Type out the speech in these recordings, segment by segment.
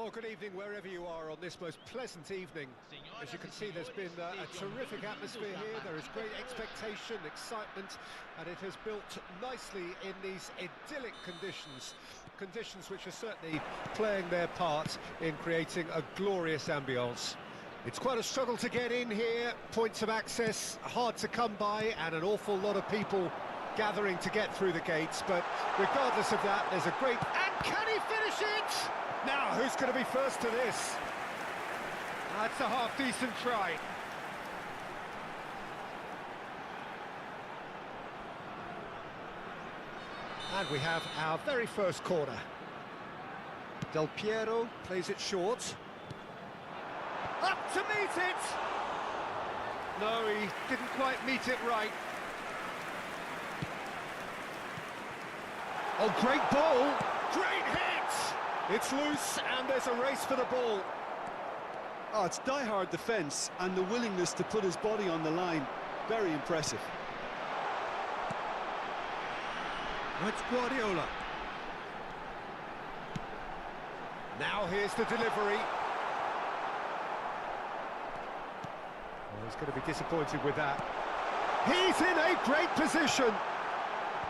Well, good evening wherever you are on this most pleasant evening. As you can see, there's been a terrific atmosphere here. There is great expectation, excitement, and it has built nicely in these idyllic conditions. Conditions which are certainly playing their part in creating a glorious ambience. It's quite a struggle to get in here, points of access hard to come by, and an awful lot of people gathering to get through the gates. But regardless of that, there's a great... And can he finish it? Now, who's going to be first to this? That's a half-decent try. And we have our very first corner. Del Piero plays it short. Up to meet it! No, he didn't quite meet it right. Oh, great ball! Great hit! It's loose, and there's a race for the ball. Oh, it's die-hard defence, and the willingness to put his body on the line. Very impressive. It's Guardiola. Now here's the delivery. Oh, he's going to be disappointed with that. He's in a great position.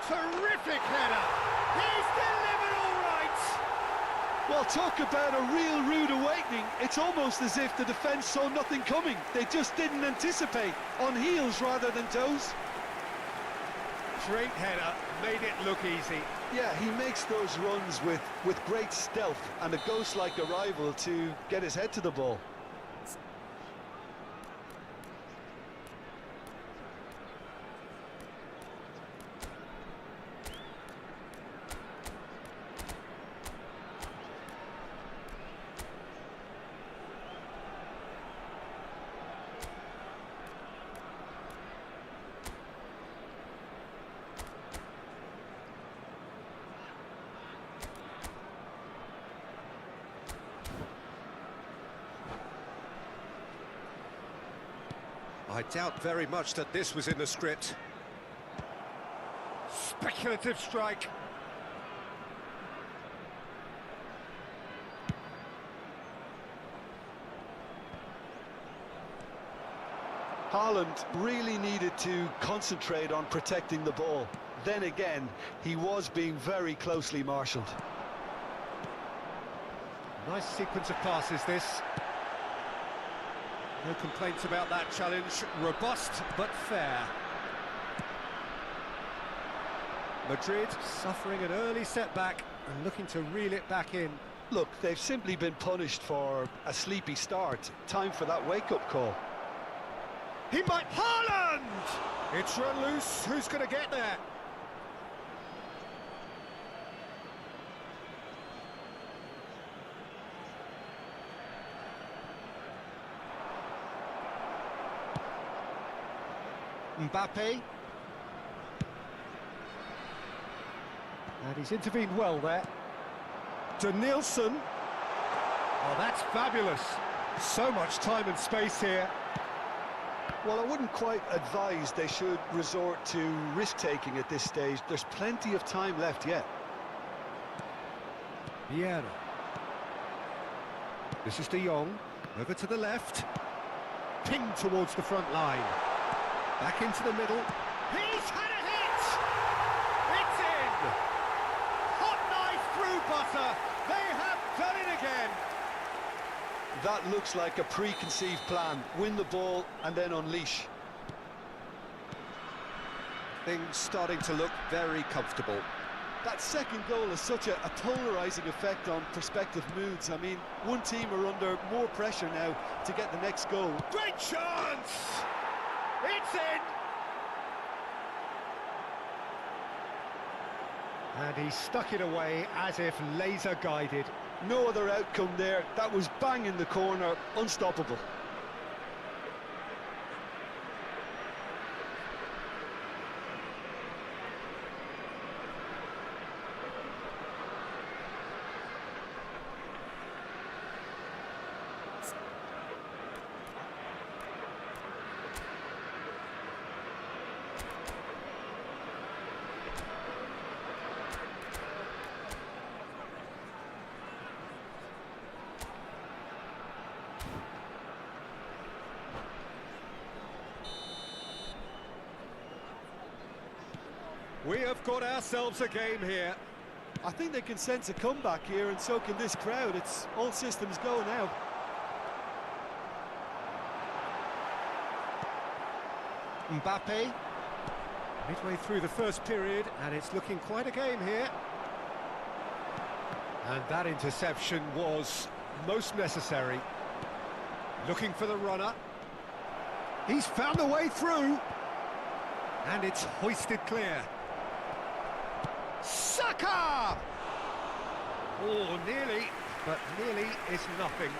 Terrific header. He's delivered all right. Well, talk about a real rude awakening. It's almost as if the defence saw nothing coming. They just didn't anticipate, on heels rather than toes. Great header, made it look easy. Yeah, he makes those runs with great stealth and a ghost-like arrival to get his head to the ball. I doubt very much that this was in the script. Speculative strike. Haaland really needed to concentrate on protecting the ball. Then again, he was being very closely marshalled. Nice sequence of passes, this. No complaints about that challenge. Robust, but fair. Madrid suffering an early setback and looking to reel it back in. Look, they've simply been punished for a sleepy start. Time for that wake-up call. He might... Haaland! It's run loose. Who's going to get there? Mbappe. And he's intervened well there. Denilson. Oh, that's fabulous. So much time and space here. Well, I wouldn't quite advise they should resort to risk-taking at this stage. There's plenty of time left yet. Vieira. This is De Jong. Over to the left. Ping towards the front line. Back into the middle. He's had a hit! It's in! Hot knife through butter. They have done it again. That looks like a preconceived plan. Win the ball and then unleash. Things starting to look very comfortable. That second goal has such a polarising effect on prospective moods. I mean, one team are under more pressure now to get the next goal. Great chance! It's in! And he stuck it away as if laser-guided. No other outcome there. That was bang in the corner, unstoppable. We have got ourselves a game here. I think they can sense a comeback here, and so can this crowd. It's all systems go now. Mbappe, midway through the first period, and it's looking quite a game here. And that interception was most necessary. Looking for the runner. He's found a way through. And it's hoisted clear. Saka! Oh, nearly, but nearly is nothing.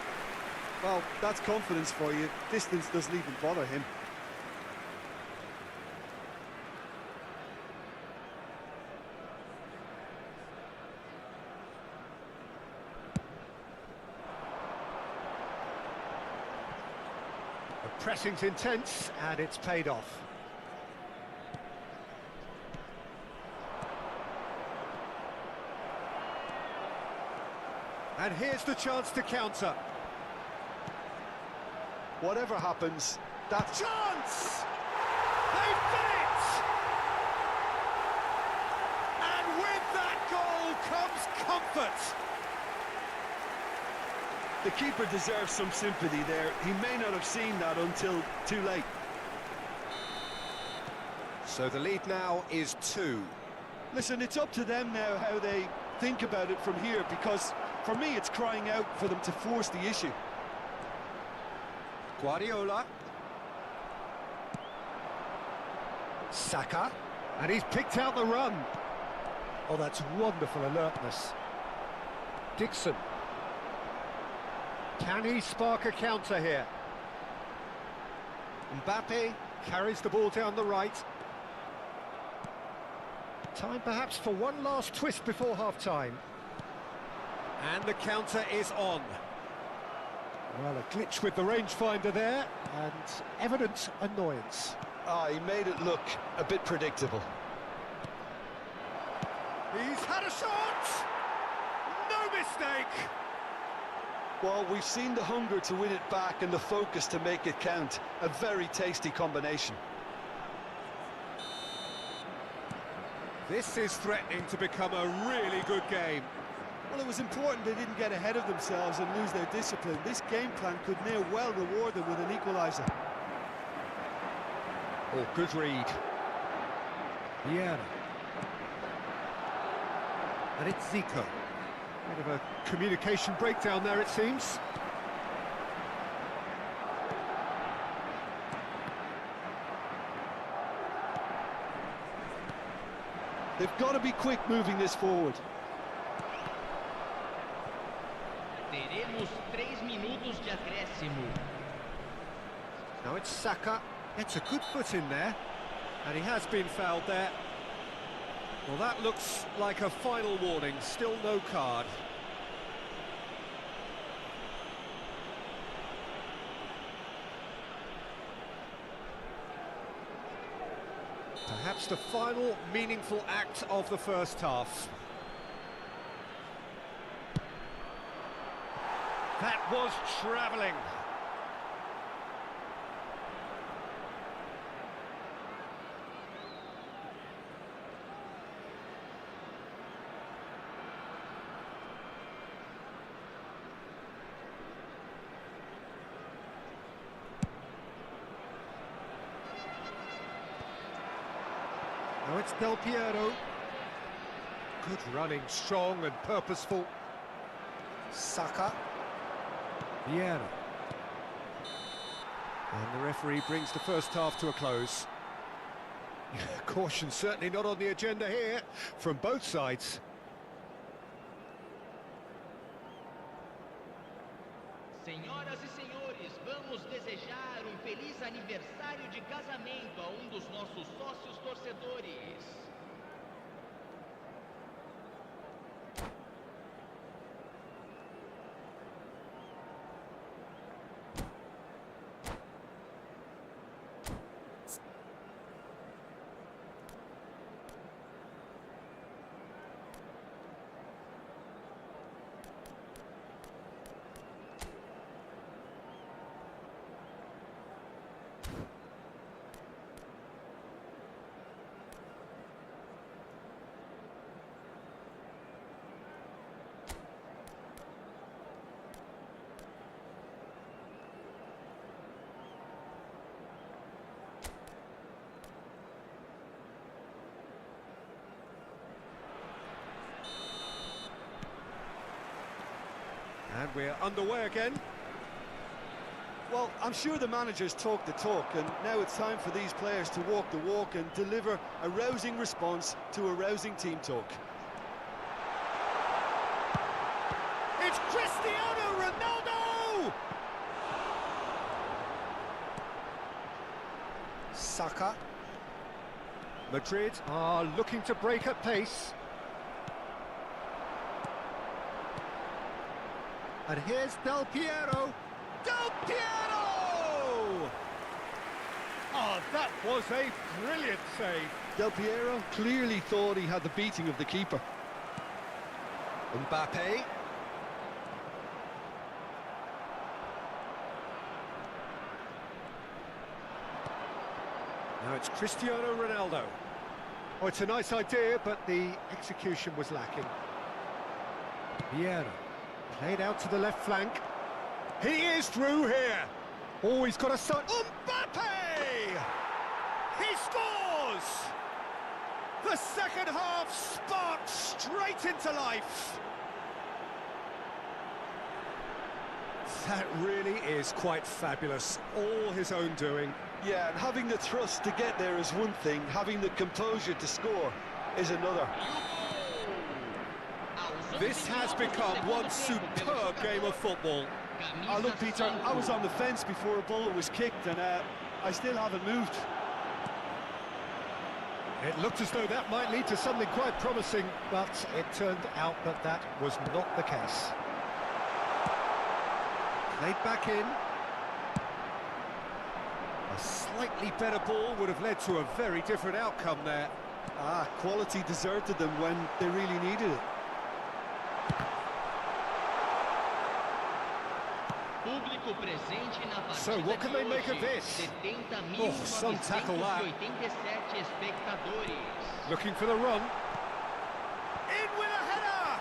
Well, that's confidence for you. Distance doesn't even bother him. The pressing's intense, and it's paid off. And here's the chance to counter. Whatever happens, that Chance! They've done it! And with that goal comes comfort. the keeper deserves some sympathy there. He may not have seen that until too late. So the lead now is 2. Listen, it's up to them now how they think about it from here, because for me it's crying out for them to force the issue. Guardiola. Saka. And he's picked out the run. Oh, that's wonderful alertness. Dixon. Can he spark a counter here? Mbappe carries the ball down the right. Time perhaps for one last twist before half-time. And the counter is on. Well, a glitch with the rangefinder there, and evident annoyance. He made it look a bit predictable. He's had a shot! No mistake! Well, we've seen the hunger to win it back and the focus to make it count. A very tasty combination. This is threatening to become a really good game. Well, it was important they didn't get ahead of themselves and lose their discipline. This game plan could near well reward them with an equaliser. Oh, good read. Vieira. And it's Zico. Bit of a communication breakdown there, it seems. They've got to be quick moving this forward. Teremos 3 minutos de acréscimo. Now it's Saka. Gets a good foot in there. And he has been fouled there. Well, that looks like a final warning. Still no card. Perhaps the final meaningful act of the first half. That was travelling. Now it's Del Piero. Good running, strong and purposeful. Saka. Vieira. And the referee brings the first half to a close. Caution certainly not on the agenda here from both sides. Senhoras e senhores, vamos desejar feliz aniversário de casamento a dos nossos sócios torcedores. And we're underway again. Well, I'm sure the managers talk the talk, and now it's time for these players to walk the walk and deliver a rousing response to a rousing team talk. It's Cristiano Ronaldo! Saka. Madrid are looking to break at pace. And here's Del Piero. Del Piero! Oh, that was a brilliant save. Del Piero clearly thought he had the beating of the keeper. Mbappe. Now it's Cristiano Ronaldo. Oh, it's a nice idea, but the execution was lacking. Vieira played out to the left flank. He is through here. Oh, he's got a son. Mbappe! He scores! The second half sparked straight into life. That really is quite fabulous. All his own doing. Yeah, and having the thrust to get there is one thing, having the composure to score is another. This has become one superb game of football. Look, Peter, I was on the fence before a ball was kicked, and I still haven't moved. It looked as though that might lead to something quite promising, but it turned out that that was not the case. Played back in. A slightly better ball would have led to a very different outcome there. Quality deserted them when they really needed it. So what can they make of this? Oh, some tackle that. Looking for the run. In with a header!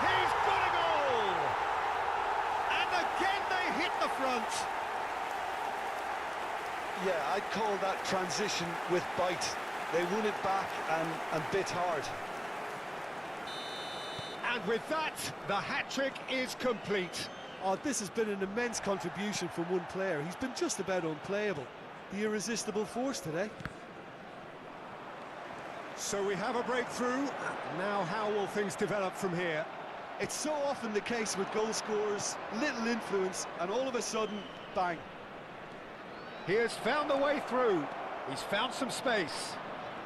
He's got a goal! And again they hit the front. Yeah, I'd call that transition with bite. They won it back and bit hard. And with that, the hat-trick is complete. Oh, this has been an immense contribution from one player. He's been just about unplayable. The irresistible force today. So we have a breakthrough. Now how will things develop from here? It's so often the case with goal scorers, little influence, and all of a sudden, bang. He has found the way through. He's found some space.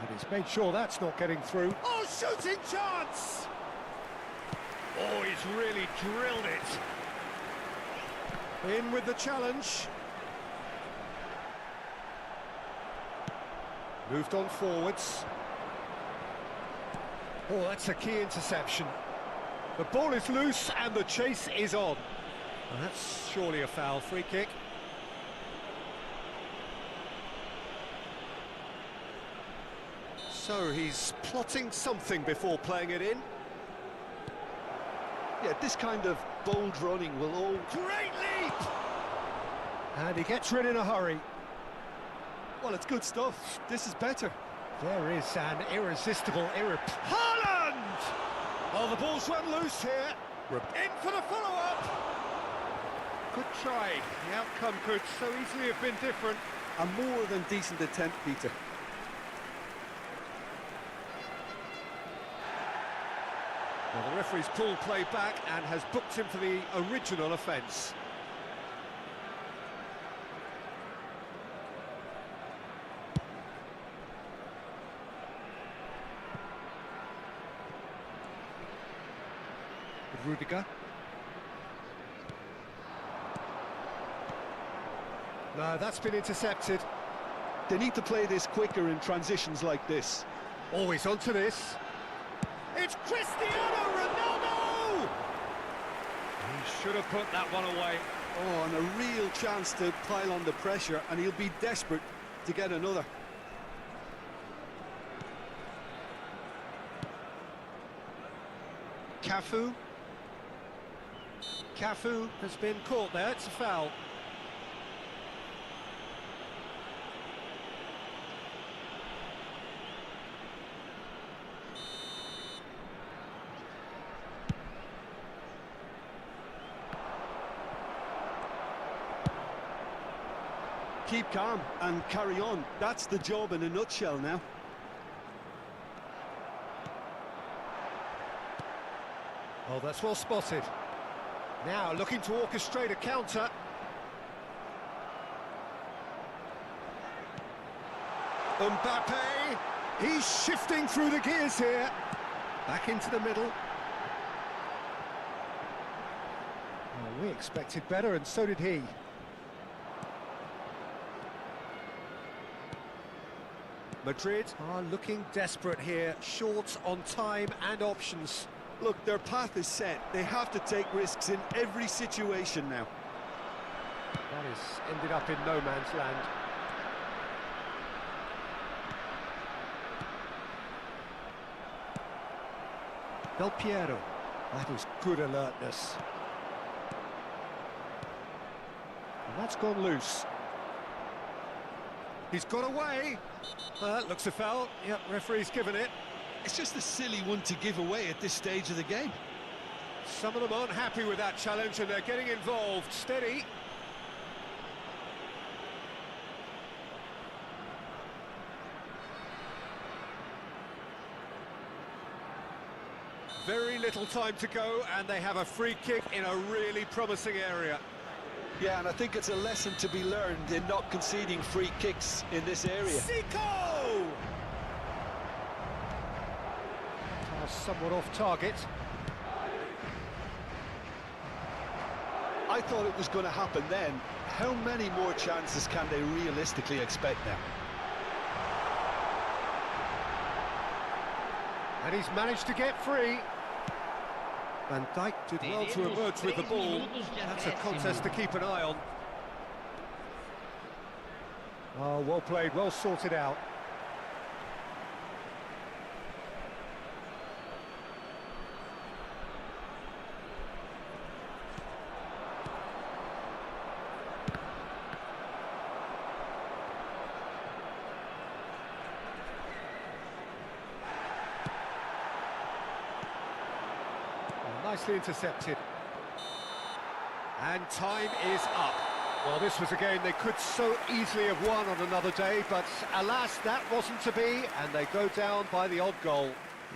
And he's made sure that's not getting through. Oh, shooting chance! Oh, he's really drilled it. In with the challenge. Moved on forwards. Oh, that's a key interception. The ball is loose and the chase is on. Well, that's surely a foul. Free kick. So he's plotting something before playing it in. Yeah, this kind of bold running will all... Great leap! And he gets rid in a hurry. Well, it's good stuff. This is better. There is an irresistible Haaland! Oh, the ball's run loose here. In for the follow-up. Good try. The outcome could so easily have been different. A more than decent attempt, Peter. Well, the referee's pulled play back and has booked him for the original offence. Rudiger. No, that's been intercepted. They need to play this quicker in transitions like this. Always onto this. It's Cristiano Ronaldo! He should have put that one away. Oh, and a real chance to pile on the pressure, and he'll be desperate to get another. Cafu. Cafu has been caught there, it's a foul. Keep calm and carry on. That's the job in a nutshell now. Oh, that's well spotted. Now looking to orchestrate a counter. Mbappe, he's shifting through the gears here. Back into the middle. Oh, we expected better, and so did he. Madrid are looking desperate here, short on time and options. Look, their path is set. They have to take risks in every situation now. That has ended up in no man's land. Del Piero, that is good alertness. And that's gone loose. He's got away. Looks a foul. Yep, referee's given it. It's just a silly one to give away at this stage of the game. Some of them aren't happy with that challenge and they're getting involved. Steady. Very little time to go, and they have a free kick in a really promising area. Yeah, and I think it's a lesson to be learned in not conceding free kicks in this area. Zico! Somewhat off target. I thought it was going to happen then. How many more chances can they realistically expect now? And he's managed to get free. Van Dijk did well to emerge with the ball. That's a contest to keep an eye on. Oh, well played, well sorted out. Nicely intercepted. And time is up. Well, this was a game they could so easily have won on another day, but alas, that wasn't to be, and they go down by the odd goal.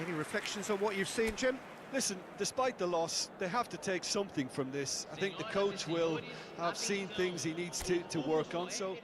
Any reflections on what you've seen, Jim? Listen, despite the loss, they have to take something from this. I think the coach will have seen things he needs to work on, so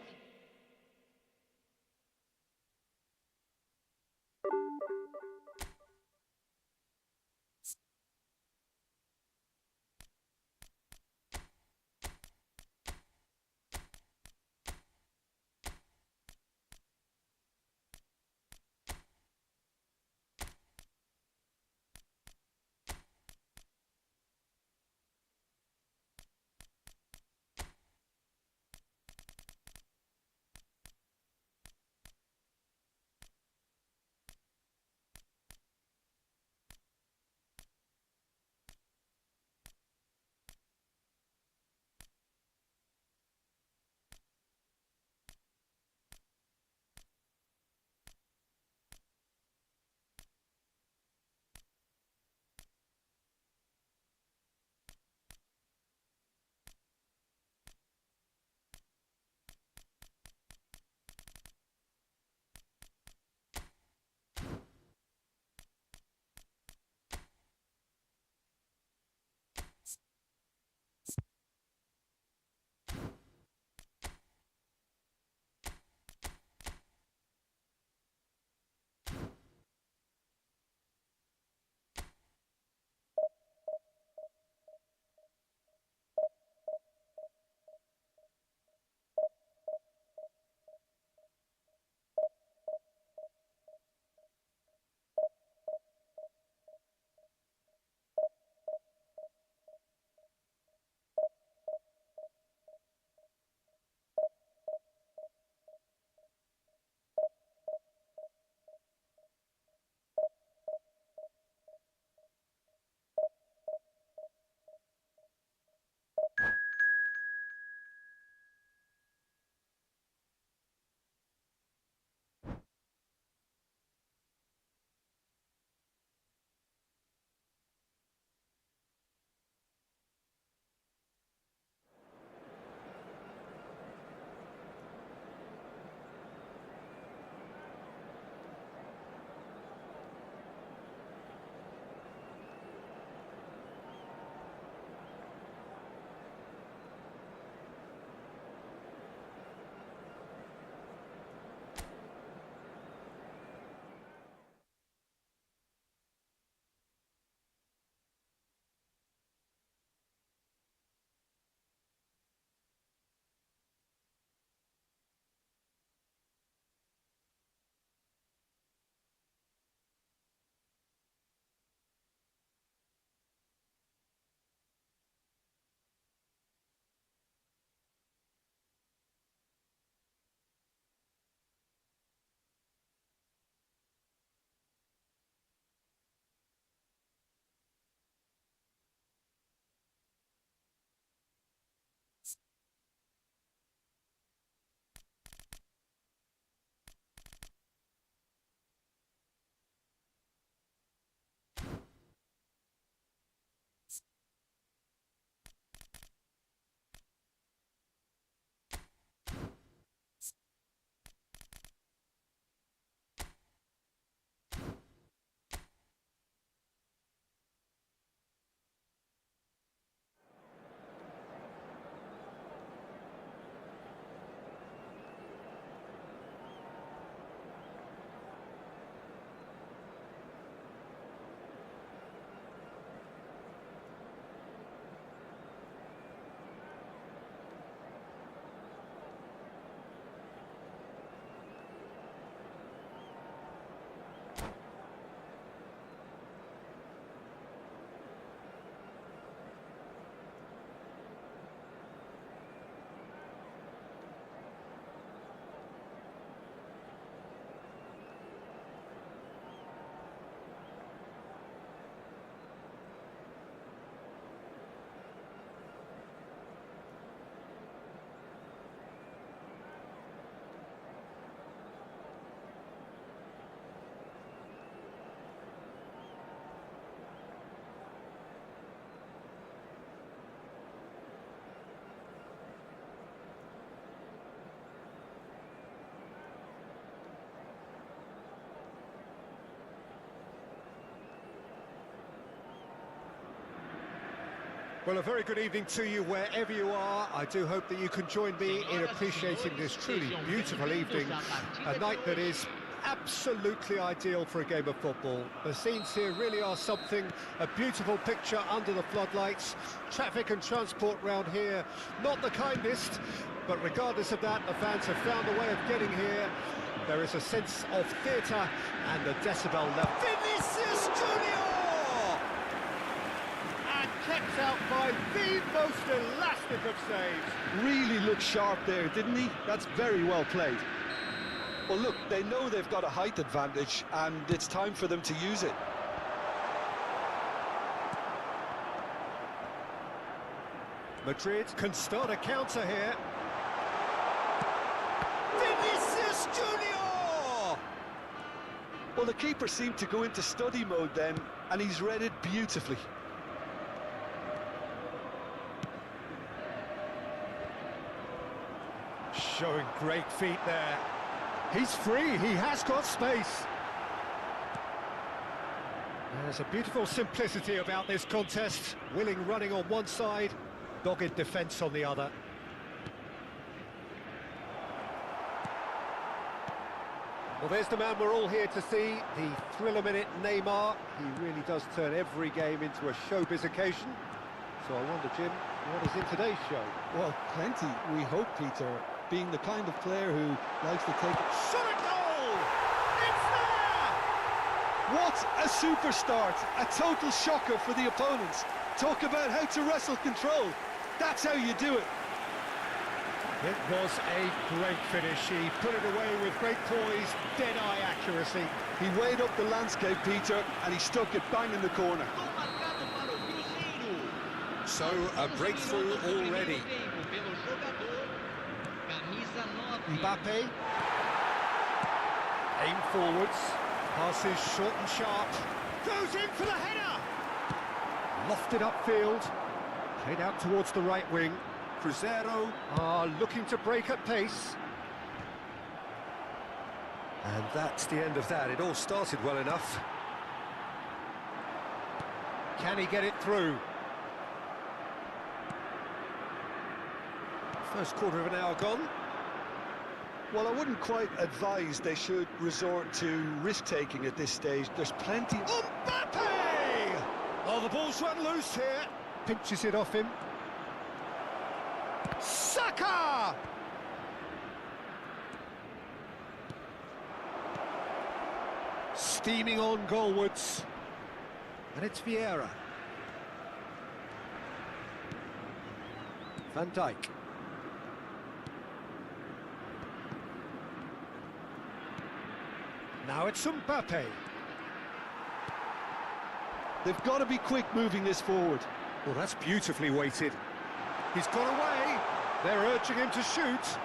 Well, a very good evening to you wherever you are. I do hope that you can join me in appreciating this truly beautiful evening, a night that is absolutely ideal for a game of football. The scenes here really are something, a beautiful picture under the floodlights. Traffic and transport round here, not the kindest, but regardless of that, the fans have found a way of getting here. There is a sense of theatre and the decibel level. Vinicius Junior! And kept out by the most elastic of saves. Really looked sharp there, didn't he? That's very well played. Well, look, they know they've got a height advantage, and it's time for them to use it. Madrid can start a counter here. Vinicius Junior! Well, the keeper seemed to go into study mode then, and he's read it beautifully. Showing great feet there. He's free, he has got space. There's a beautiful simplicity about this contest. Willing running on one side, dogged defence on the other. Well, there's the man we're all here to see, the thriller-minute Neymar. He really does turn every game into a showbiz occasion. So I wonder, Jim, what is in today's show? Well, plenty, we hope, Peter. Being the kind of player who likes to take it. Shot a goal! It's there! What a super start! A total shocker for the opponents. Talk about how to wrestle control. That's how you do it. It was a great finish. He put it away with great poise, dead-eye accuracy. He weighed up the landscape, Peter, and he stuck it bang in the corner. So, a breakthrough already. Mbappe. Aim forwards. Passes short and sharp. Goes in for the header! Lofted upfield. Played out towards the right wing. Cruzeiro are looking to break at pace. And that's the end of that. It all started well enough. Can he get it through? First quarter of an hour gone. Well, I wouldn't quite advise they should resort to risk-taking at this stage. There's plenty... Mbappe! Oh, the ball's run loose here. Pinches it off him. Saka! Steaming on goalwards. And it's Vieira. Van Dijk. Now it's Mbappe. They've got to be quick moving this forward. Well, that's beautifully weighted. He's got away. They're urging him to shoot.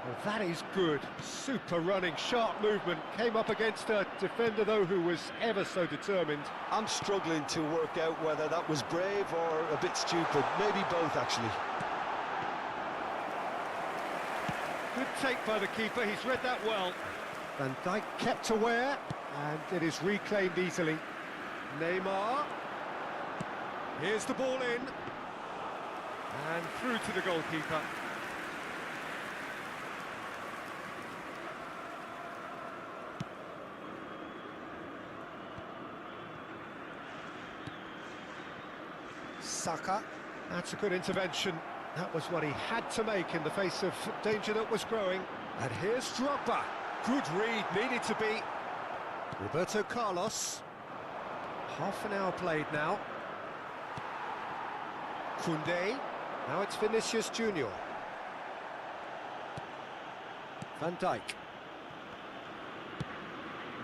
Well, that is good. Super running, sharp movement. Came up against a defender, though, who was ever so determined. I'm struggling to work out whether that was brave or a bit stupid. Maybe both, actually. Good take by the keeper, he's read that well. Van Dijk kept aware, and it is reclaimed easily. Neymar. Here's the ball in. And through to the goalkeeper. Saka. That's a good intervention. That was what he had to make in the face of danger that was growing. And here's Drogba. Good read, needed to be. Roberto Carlos. Half an hour played now. Koundé. Now it's Vinicius Junior. Van Dijk.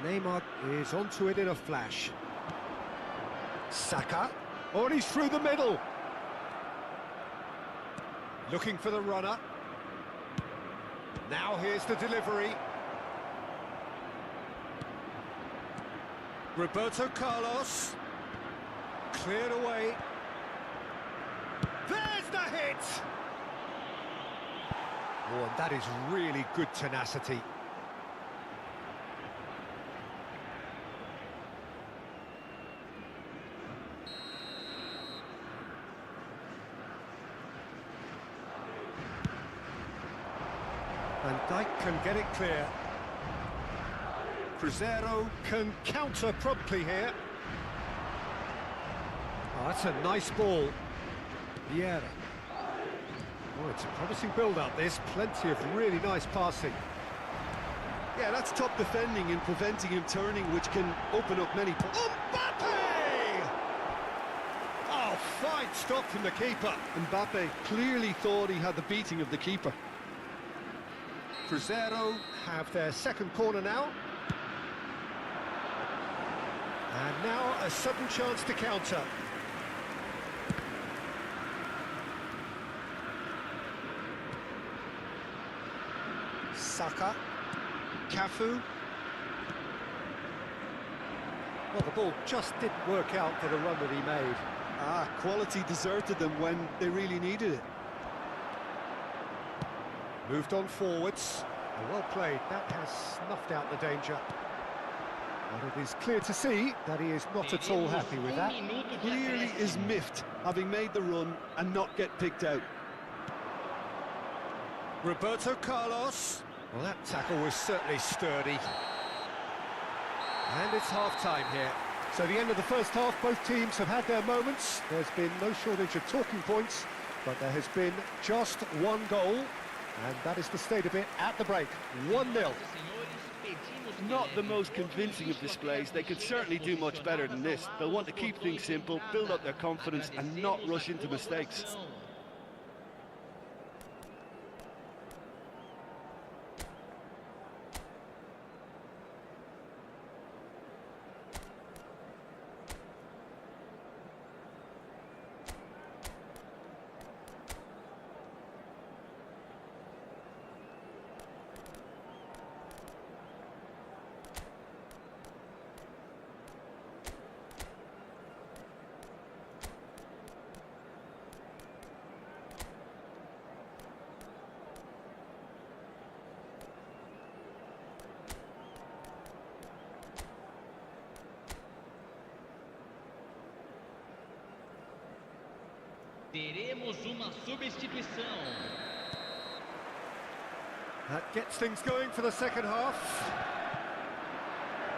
Neymar is onto it in a flash. Saka. Oh, and he's through the middle. Looking for the runner. Now here's the delivery. Roberto Carlos. Cleared away. There's the hit! Oh, and that is really good tenacity. And Dijk can get it clear. Cruzeiro can counter promptly here. Oh, that's a nice ball. Vieira. Oh, it's a promising build-up, this. Plenty of really nice passing. Yeah, that's top defending and preventing him turning, which can open up many... Mbappe! Oh, fine stop from the keeper. Mbappe clearly thought he had the beating of the keeper. Cruzeiro have their second corner now. And now a sudden chance to counter. Saka. Cafu. Well, the ball just didn't work out for the run that he made. Quality deserted them when they really needed it. Moved on forwards. Well played. That has snuffed out the danger. But it is clear to see that he is not at all happy with that. Clearly is miffed, having made the run and not get picked out. Roberto Carlos. Well, that tackle was certainly sturdy. And it's half-time here. So the end of the first half, both teams have had their moments. There's been no shortage of talking points, but there has been just one goal, and that is the state of it at the break. 1-0. Not the most convincing of displays. They could certainly do much better than this. They'll want to keep things simple, build up their confidence and not rush into mistakes. Teremos uma substituição. That gets things going for the second half.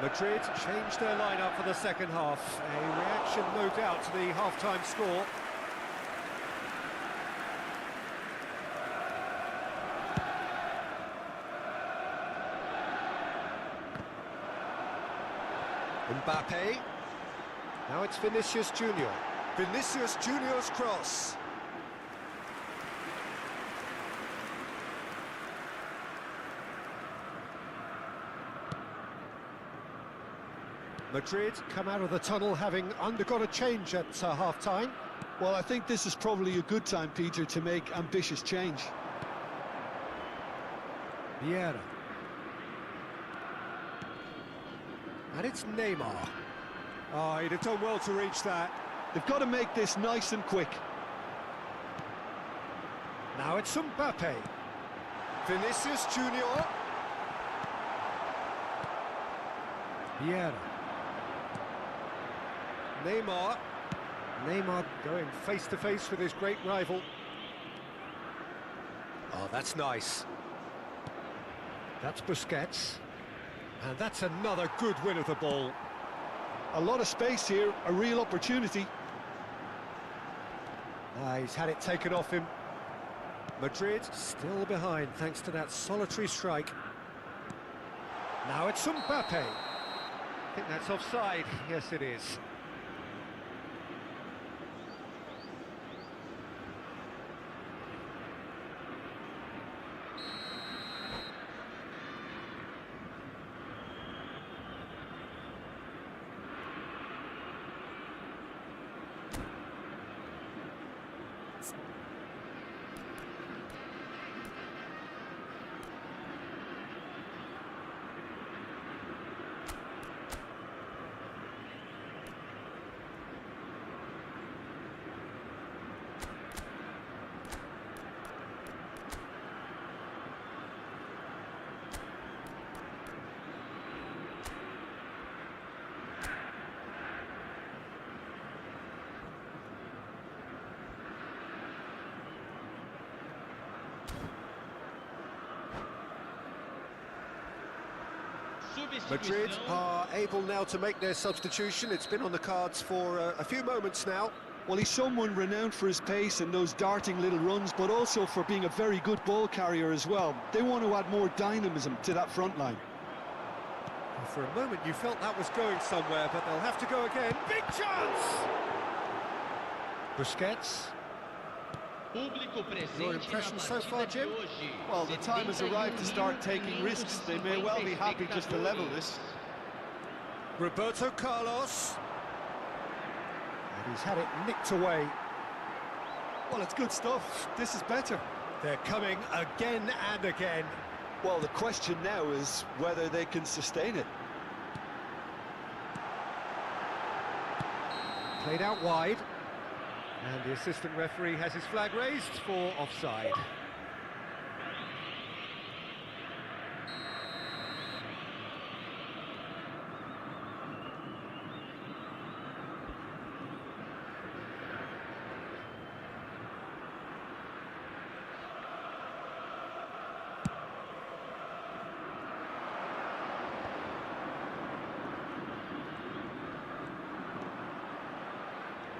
Madrid changed their lineup for the second half. A reaction, no doubt, to the half-time score. Mbappe. Now it's Vinicius Junior. Vinicius Junior's cross. Madrid come out of the tunnel having undergone a change at half-time. Well, I think this is probably a good time, Peter, to make ambitious change. Vieira. And it's Neymar. Oh, he'd have done well to reach that. They've got to make this nice and quick. Now it's Mbappe. Vinicius Junior. Vieira. Neymar. Neymar going face-to-face with his great rival. Oh, that's nice. That's Busquets. And that's another good win of the ball. A lot of space here, a real opportunity. He's had it taken off him. Madrid still behind thanks to that solitary strike. Now it's Mbappe. I think that's offside. Yes, it is. Madrid are able now to make their substitution. It's been on the cards for a few moments now. Well, he's someone renowned for his pace and those darting little runs, but also for being a very good ball carrier as well. They want to add more dynamism to that front line. For a moment you felt that was going somewhere, but they'll have to go again. Big chance! Busquets. Your impression so far, Jim? Well, the time has arrived to start taking risks. They may well be happy just to level this. Roberto Carlos. And he's had it nicked away. Well, it's good stuff. This is better. They're coming again and again. Well, the question now is whether they can sustain it. Played out wide. And the assistant referee has his flag raised for offside.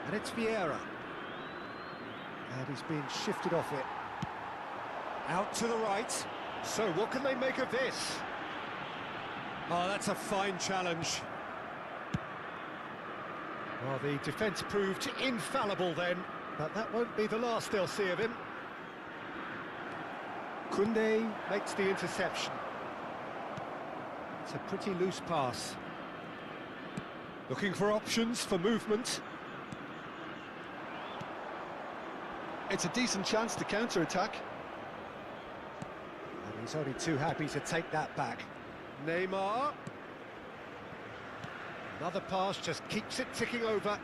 And it's Vieira. And he's been shifted off it. Out to the right. So what can they make of this? Oh, that's a fine challenge. Well, the defence proved infallible then, but that won't be the last they'll see of him. Koundé makes the interception. It's a pretty loose pass. Looking for options for movement. It's a decent chance to counter-attack. And he's only too happy to take that back. Neymar. Another pass just keeps it ticking over.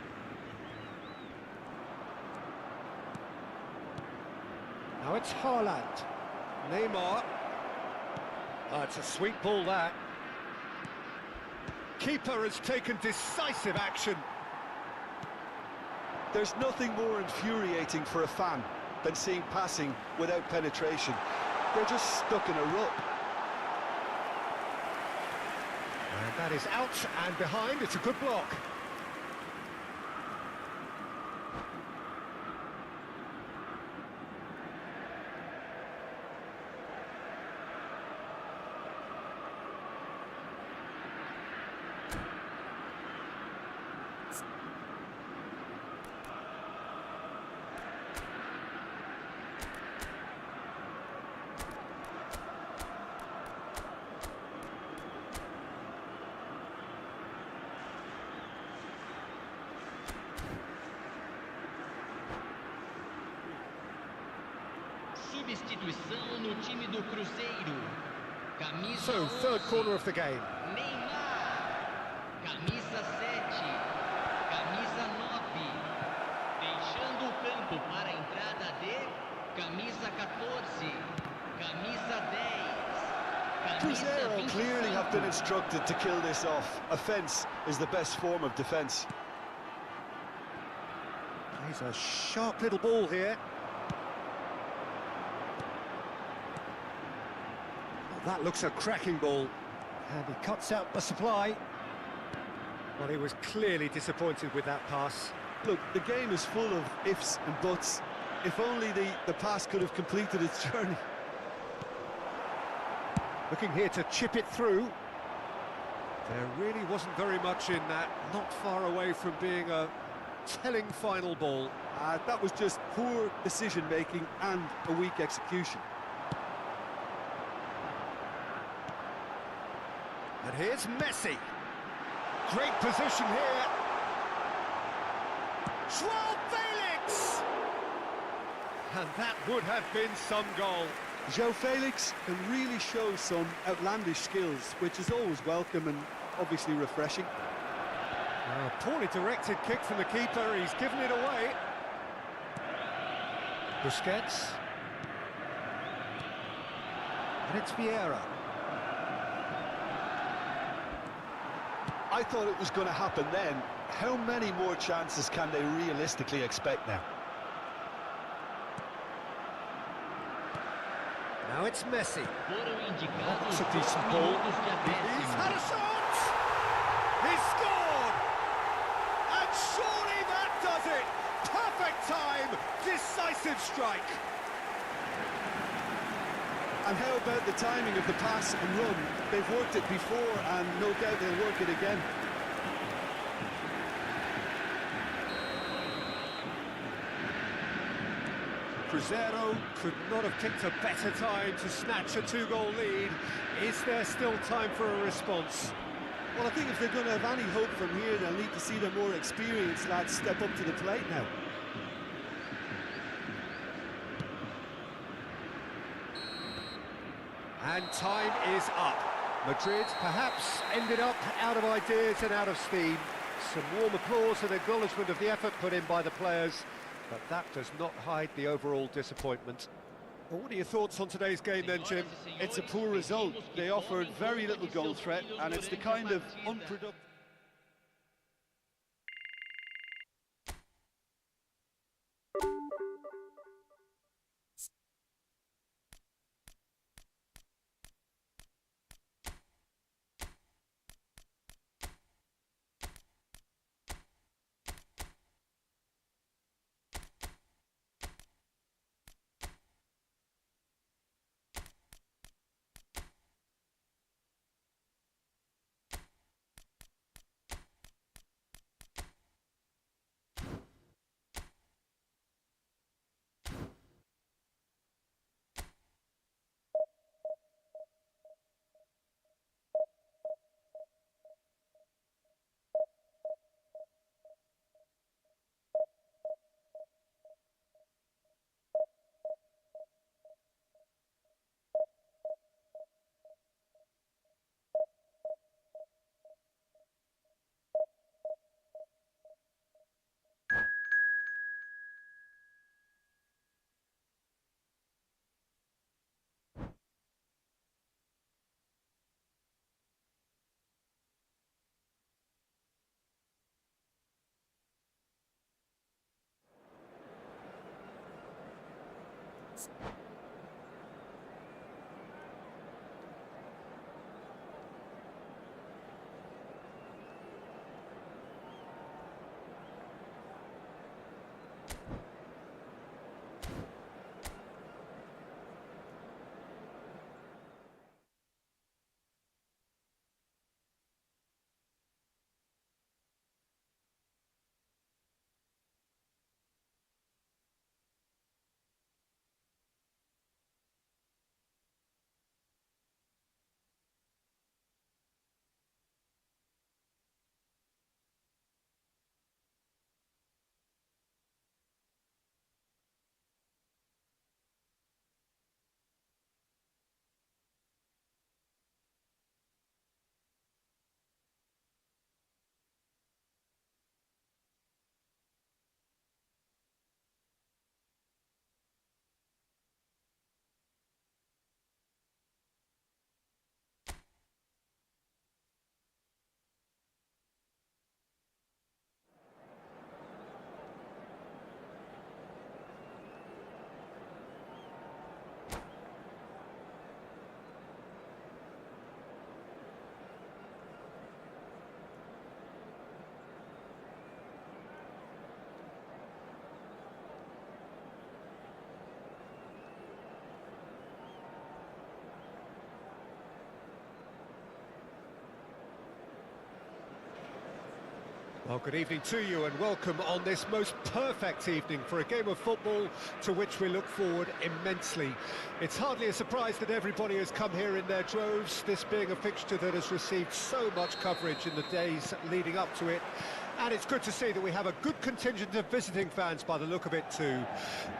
Now it's Haaland. Neymar. Oh, it's a sweet ball, that. Keeper has taken decisive action. There's nothing more infuriating for a fan than seeing passing without penetration. They're just stuck in a rut. And that is out and behind. It's a good block. Substituição no time do Cruzeiro. Camisa So, third corner of the game. Neymar. Camisa 7. Camisa 9. Deixando o campo para a entrada de camisa 14. Camisa 10. Cruzeiro clearly have been instructed to kill this off. Offence is the best form of defence. He's a sharp little ball here. That looks a cracking ball, and he cuts out the supply. Well, he was clearly disappointed with that pass. Look, the game is full of ifs and buts. If only the pass could have completed its journey. Looking here to chip it through. There really wasn't very much in that, not far away from being a telling final ball. That was just poor decision-making and a weak execution. And here's Messi. Great position here. João Felix! And that would have been some goal. João Felix can really show some outlandish skills, which is always welcome and obviously refreshing. A poorly directed kick from the keeper. He's given it away. Busquets. And it's Vieira. I thought it was going to happen then. How many more chances can they realistically expect now? Now it's Messi. Foram indicados That's a 2 decent ball. minutos de He's had acréscimo. a shot! He's scored! And surely that does it! Perfect time, decisive strike. And how about the timing of the pass and run? They've worked it before, and no doubt they'll work it again. Cruzeiro could not have picked a better time to snatch a 2-goal lead. Is there still time for a response? Well, I think if they're going to have any hope from here, they'll need to see their more experienced lads step up to the plate now. And time is up. Madrid perhaps ended up out of ideas and out of steam. Some warm applause and acknowledgement of the effort put in by the players, but that does not hide the overall disappointment. Well, what are your thoughts on today's game then, Jim? It's a poor result. They offered very little goal threat, and it's the kind of unproductive... Well, good evening to you and welcome on this most perfect evening for a game of football to which we look forward immensely. It's hardly a surprise that everybody has come here in their droves, this being a fixture that has received so much coverage in the days leading up to it. And it's good to see that we have a good contingent of visiting fans by the look of it too.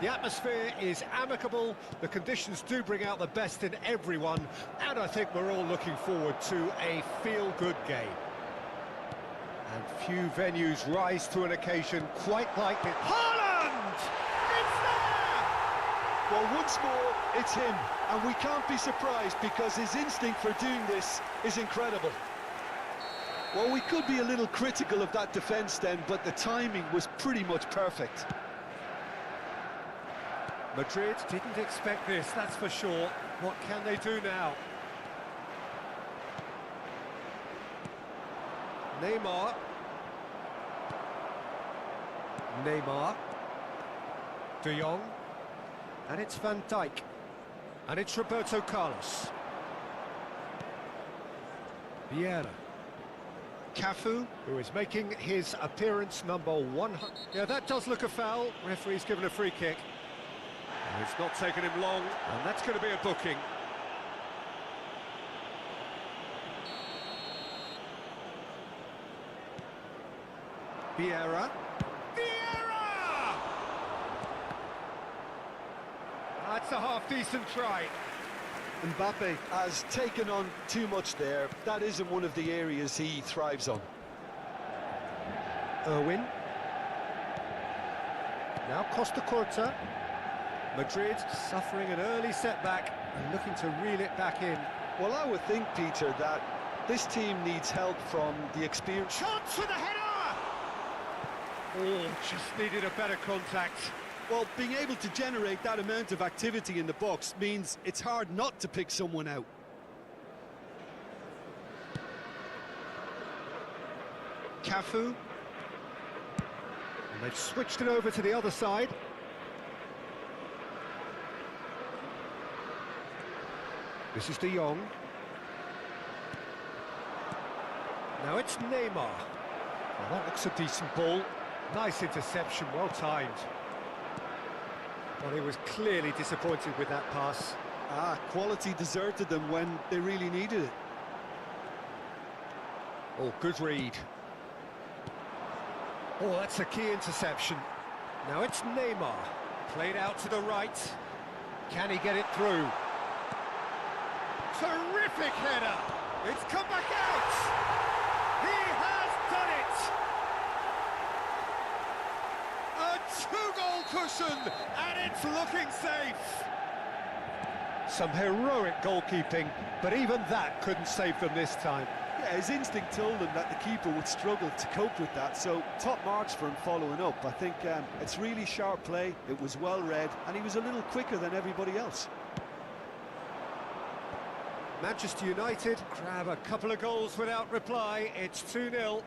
The atmosphere is amicable, the conditions do bring out the best in everyone, and I think we're all looking forward to a feel-good game. And few venues rise to an occasion quite like this. Haaland! It's there! Well, once more, it's him, and we can't be surprised because his instinct for doing this is incredible. Well, we could be a little critical of that defence then, but the timing was pretty much perfect. Madrid didn't expect this, that's for sure. What can they do now? Neymar. De Jong. And it's Van Dijk. And it's Roberto Carlos. Vieira. Cafu, who is making his appearance number 100. Yeah, that does look a foul. Referee's given a free kick. And it's not taken him long, and that's going to be a booking. Vieira. That's a half-decent try. Mbappe has taken on too much there. That isn't one of the areas he thrives on. Irwin. Now Costa Curta. Madrid suffering an early setback and looking to reel it back in. Well, I would think, Peter, that this team needs help from the experience. Chance for the header! Oh, just needed a better contact. Well, being able to generate that amount of activity in the box means it's hard not to pick someone out. Cafu. And they've switched it over to the other side. This is De Jong. Now it's Neymar. Well, that looks a decent ball. Nice interception, well timed. Well, he was clearly disappointed with that pass. Quality deserted them when they really needed it. Oh, good read. Oh, that's a key interception. Now it's Neymar. Played out to the right. Can he get it through? Terrific header! It's come back out! He has done it! A two-goal cushion, and it's looking safe! Some heroic goalkeeping, but even that couldn't save them this time. Yeah, his instinct told him that the keeper would struggle to cope with that, so top marks for him following up. I think it's really sharp play, it was well read, and he was a little quicker than everybody else. Manchester United grab a couple of goals without reply. It's 2-0.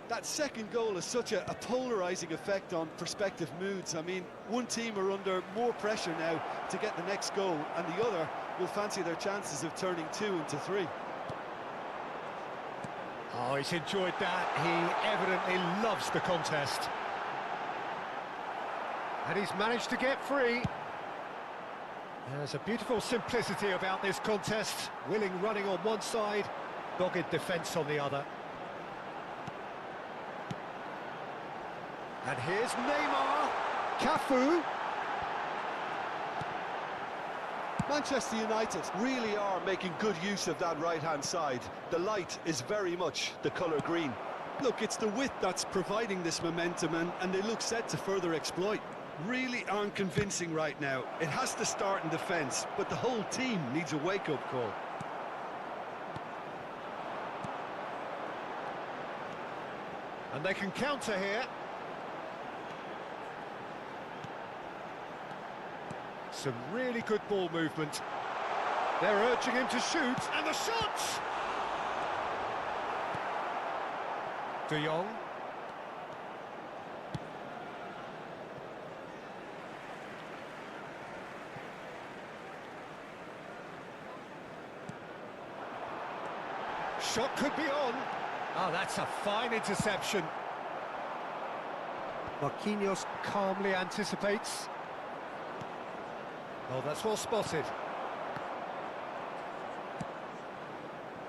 That second goal has such a polarising effect on prospective moods. I mean, one team are under more pressure now to get the next goal, and the other will fancy their chances of turning 2 into 3. Oh, he's enjoyed that. He evidently loves the contest. And he's managed to get free. There's a beautiful simplicity about this contest. Willing running on one side, dogged defence on the other. And here's Neymar. Cafu. Manchester United really are making good use of that right-hand side. The light is very much the colour green. Look, it's the width that's providing this momentum, and they look set to further exploit. Really aren't convincing right now. It has to start in defence, but the whole team needs a wake-up call. And they can counter here. Some really good ball movement. They're urging him to shoot, and the shot! De Jong. Shot could be on. Oh, that's a fine interception. Marquinhos calmly anticipates. Oh, that's well spotted.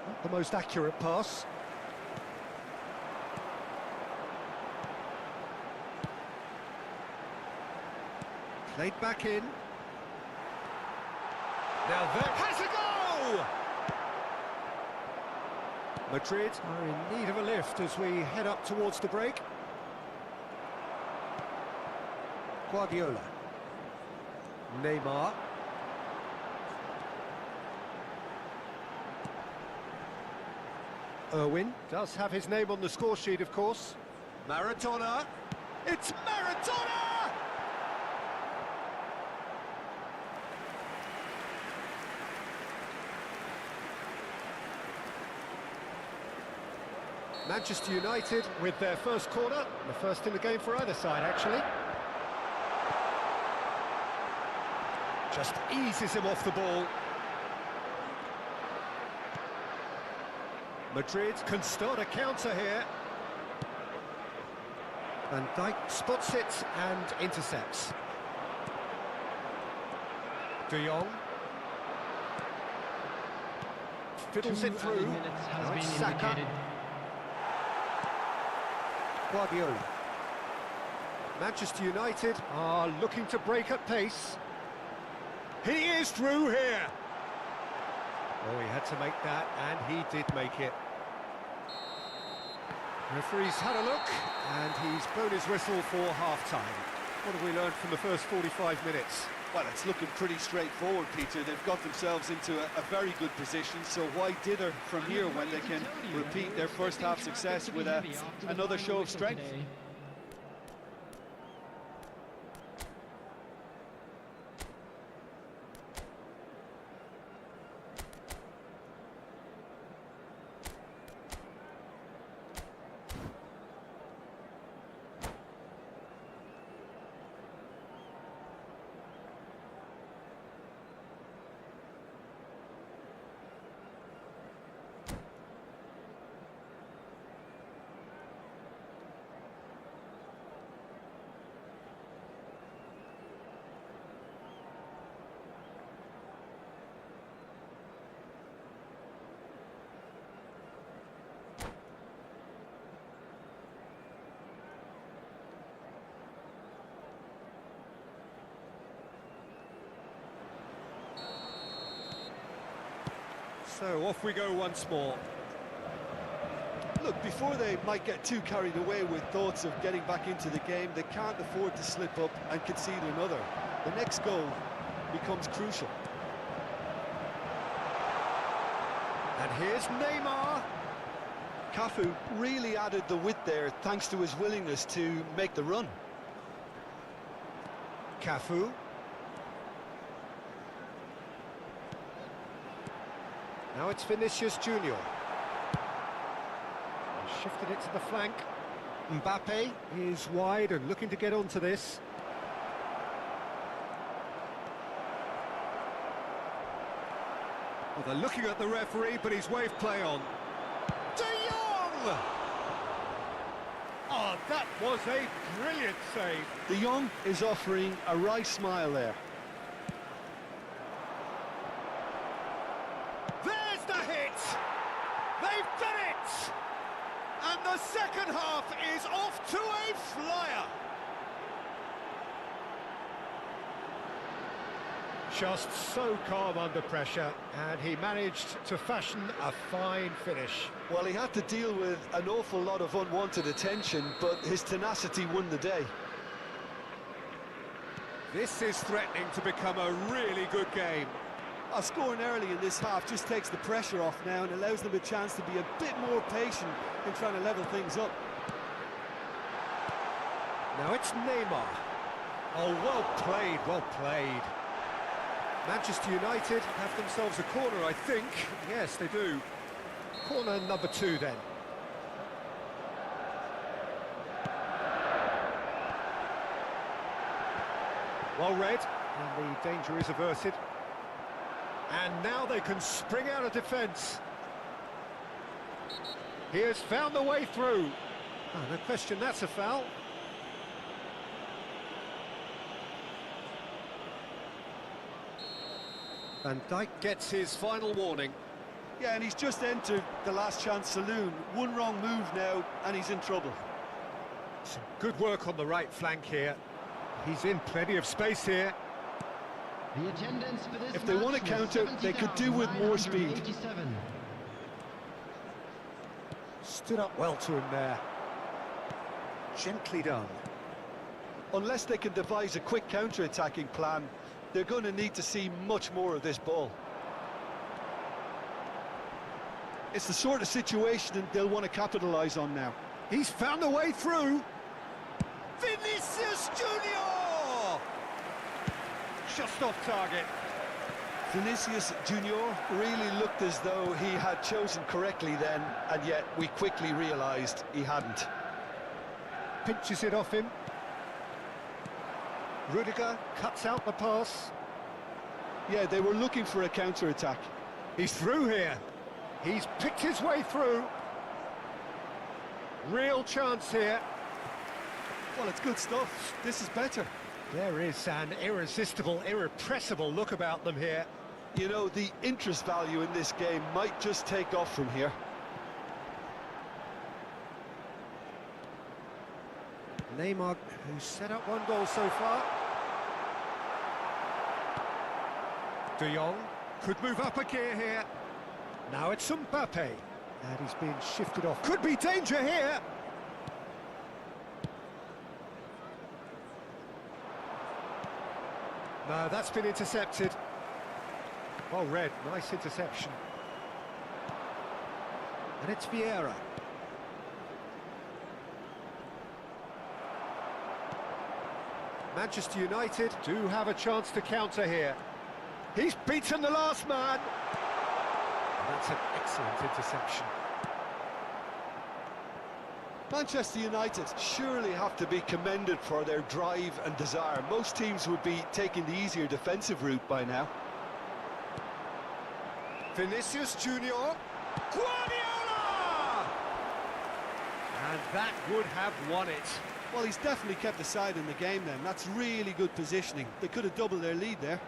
Not the most accurate pass. Played back in. Now there has a go! Madrid are in need of a lift as we head up towards the break. Guardiola. Neymar. Irwin does have his name on the score sheet, of course. Maradona. It's Maradona! Manchester United with their first corner, the first in the game for either side, actually. Just eases him off the ball. Madrid can start a counter here. Van Dijk spots it and intercepts. De Jong. Fiddles it through. Now it's Saka. Guardiola. Manchester United are looking to break at pace. He is through here. Oh, he had to make that, and he did make it. Referee's had a look, and he's blown his whistle for half-time. What have we learned from the first 45 minutes? Well, it's looking pretty straightforward, Peter. They've got themselves into a very good position, so why dither from here when they can repeat their first half success with another show of strength? So off we go once more. Look, before they might get too carried away with thoughts of getting back into the game, they can't afford to slip up and concede another. The next goal becomes crucial. And here's Neymar. Cafu really added the width there thanks to his willingness to make the run. Cafu. Now it's Vinicius Junior. Shifted it to the flank. Mbappe is wide and looking to get onto this. Well, they're looking at the referee, but he's waved play on. De Jong! Oh, that was a brilliant save. De Jong is offering a right smile there. There's the hit! They've done it! And the second half is off to a flyer. Just so calm under pressure, and he managed to fashion a fine finish. Well, he had to deal with an awful lot of unwanted attention, but his tenacity won the day. This is threatening to become a really good game. Scoring early in this half just takes the pressure off now and allows them a chance to be a bit more patient in trying to level things up. Now it's Neymar. Oh, well played, well played. Manchester United have themselves a corner, I think. Yes, they do. Corner number 2, then. Well read, and the danger is averted. And now they can spring out of defence. He has found the way through. Oh, no question, that's a foul. Van Dijk gets his final warning. Yeah, and he's just entered the last chance saloon. One wrong move now, and he's in trouble. Some good work on the right flank here. He's in plenty of space here. The attendance for this if they want to counter, they could do with more speed. Stood up well to him there. Gently done. Unless they can devise a quick counter-attacking plan, they're going to need to see much more of this ball. It's the sort of situation they'll want to capitalise on now. He's found a way through. Vinicius Junior! Just off target. Vinicius Junior really looked as though he had chosen correctly then, and yet we quickly realised he hadn't. Pinches it off him. Rudiger cuts out the pass. Yeah, they were looking for a counter-attack. He's through here. He's picked his way through. Real chance here. Well, it's good stuff. This is better. There is an irresistible, irrepressible look about them here. You know, the interest value in this game might just take off from here. Neymar, who's set up one goal so far. De Jong could move up a gear here. Now it's Mbappe. And he's being shifted off. Could be danger here. No, that's been intercepted. Well read, nice interception. And it's Vieira. Manchester United do have a chance to counter here. He's beaten the last man. And that's an excellent interception. Manchester United surely have to be commended for their drive and desire. Most teams would be taking the easier defensive route by now. Vinicius Junior. Guardiola! And that would have won it. Well, he's definitely kept the side in the game then. That's really good positioning. They could have doubled their lead there.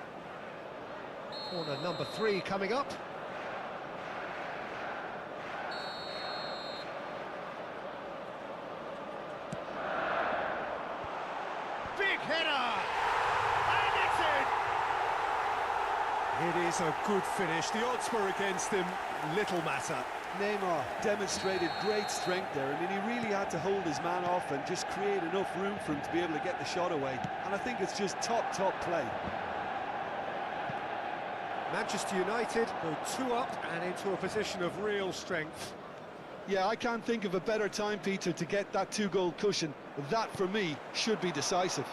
Corner number 3 coming up. Big header! And it's in! It is a good finish. The odds were against him. Little matter. Neymar demonstrated great strength there. I mean, he really had to hold his man off and just create enough room for him to be able to get the shot away. And I think it's just top play. Manchester United go 2 up and into a position of real strength. Yeah, I can't think of a better time, Peter, to get that 2-goal cushion. That, for me, should be decisive.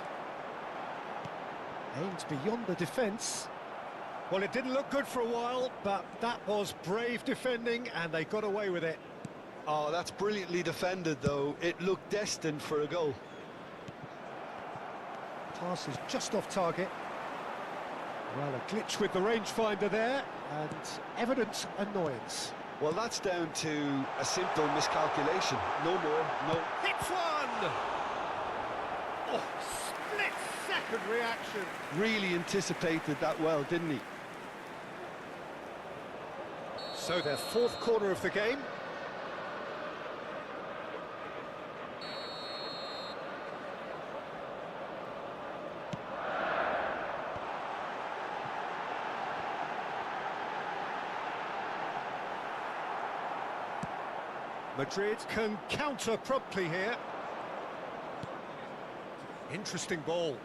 Aims beyond the defence. Well, it didn't look good for a while, but that was brave defending, and they got away with it. Oh, that's brilliantly defended, though. It looked destined for a goal. Pass is just off target. Well, a glitch with the rangefinder there, and evident annoyance. Well, that's down to a simple miscalculation. No more, no. Hits one! Oh, split-second reaction. Really anticipated that well, didn't he? So their 4th corner of the game. Madrid can counter promptly here. Interesting ball.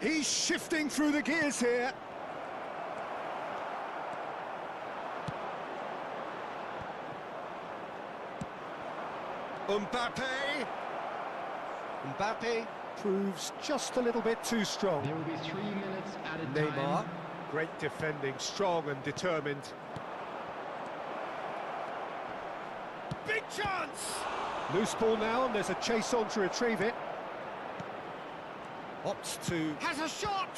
He's shifting through the gears here. Mbappe proves just a little bit too strong. There will be 3 minutes added Neymar, time. great defending, strong and determined. Big chance! Loose ball now, and there's a chase on to retrieve it. Opts to... has a shot!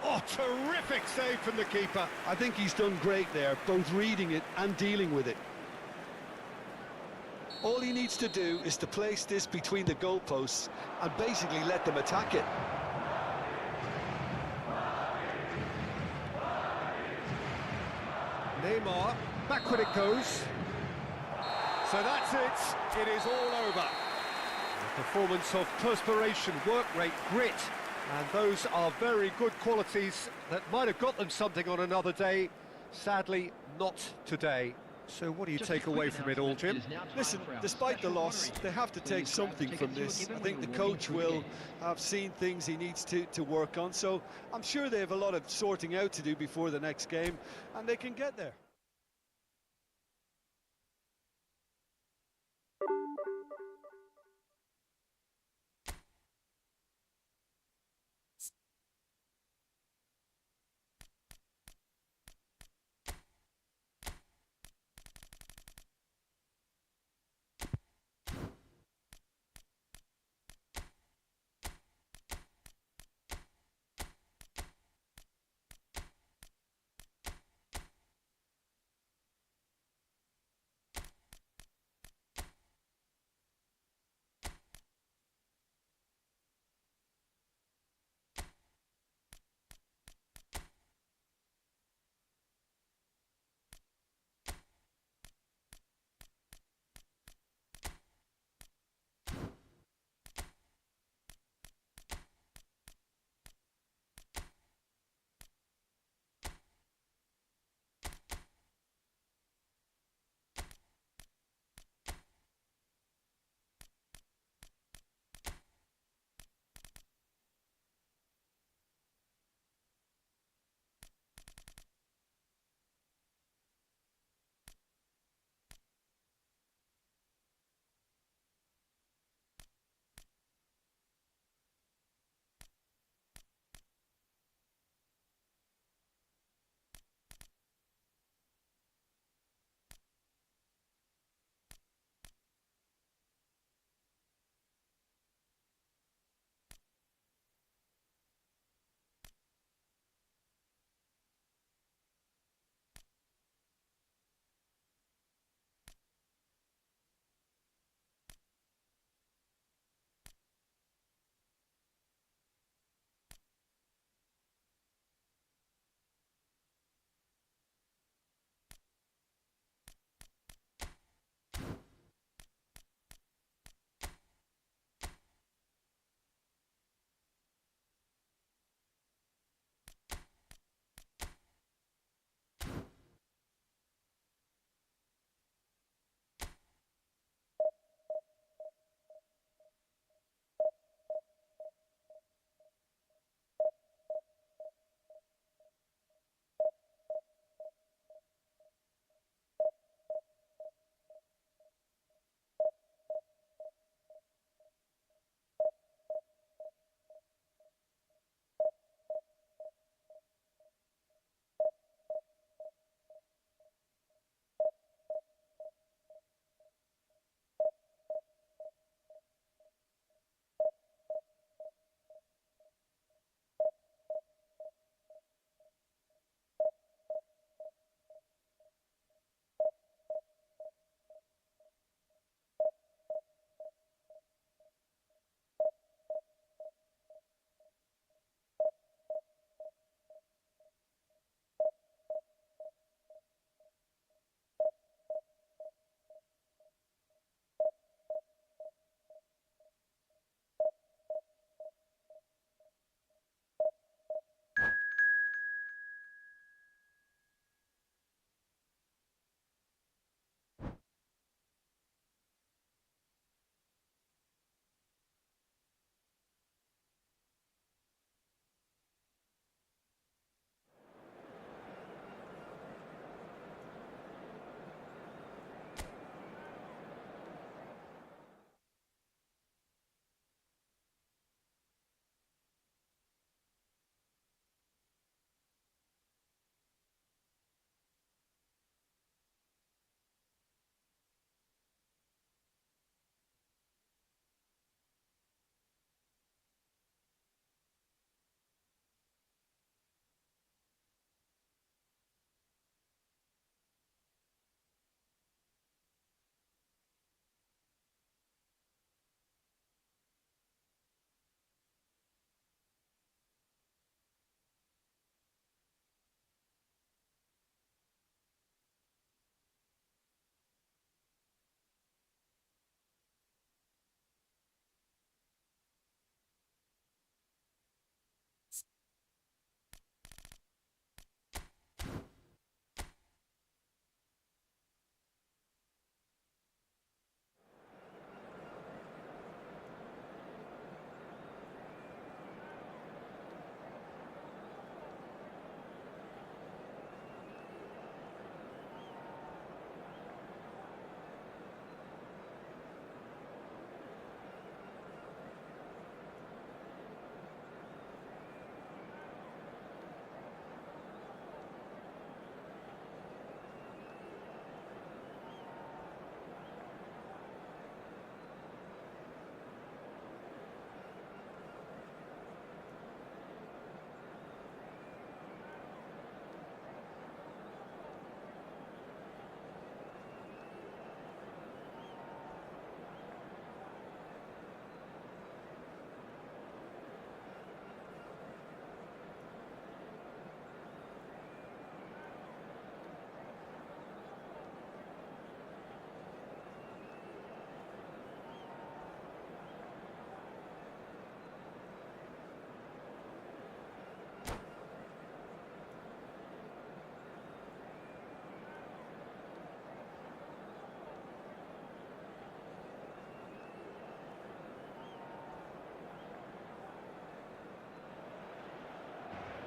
Oh, terrific save from the keeper. I think he's done great there, both reading it and dealing with it. All he needs to do is to place this between the goalposts and basically let them attack it. Neymar, backward it goes. So that's it. It is all over. A performance of perspiration, work rate, grit, and those are very good qualities that might have got them something on another day. Sadly, not today. So what do you take away from it all, Jim? Listen, despite the loss, they have to take something from this. I think the coach will have seen things he needs to work on, so I'm sure they have a lot of sorting out to do before the next game, and they can get there.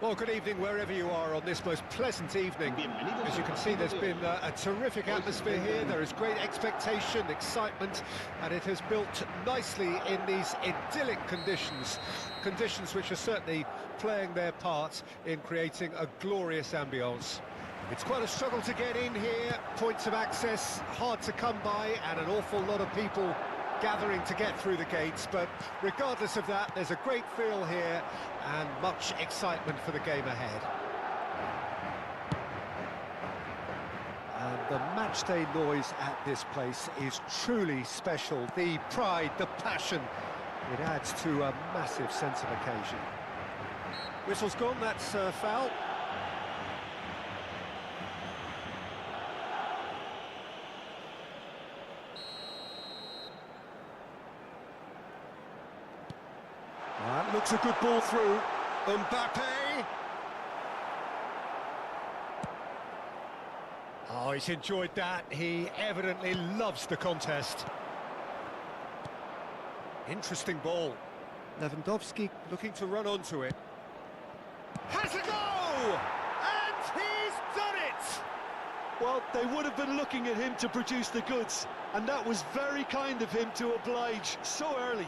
Well, good evening wherever you are on this most pleasant evening. As you can see, there's been a terrific atmosphere here. There is great expectation, excitement, and it has built nicely in these idyllic conditions. Conditions which are certainly playing their part in creating a glorious ambience. It's quite a struggle to get in here, points of access hard to come by, and an awful lot of people gathering to get through the gates, but regardless of that, there's a great feel here and much excitement for the game ahead. And the matchday noise at this place is truly special. The pride, the passion, it adds to a massive sense of occasion. Whistle's gone, that's foul. That looks a good ball through. Mbappe. Oh, he's enjoyed that. He evidently loves the contest. Interesting ball. Lewandowski looking to run onto it. Has a go! And he's done it! Well, they would have been looking at him to produce the goods, and that was very kind of him to oblige so early.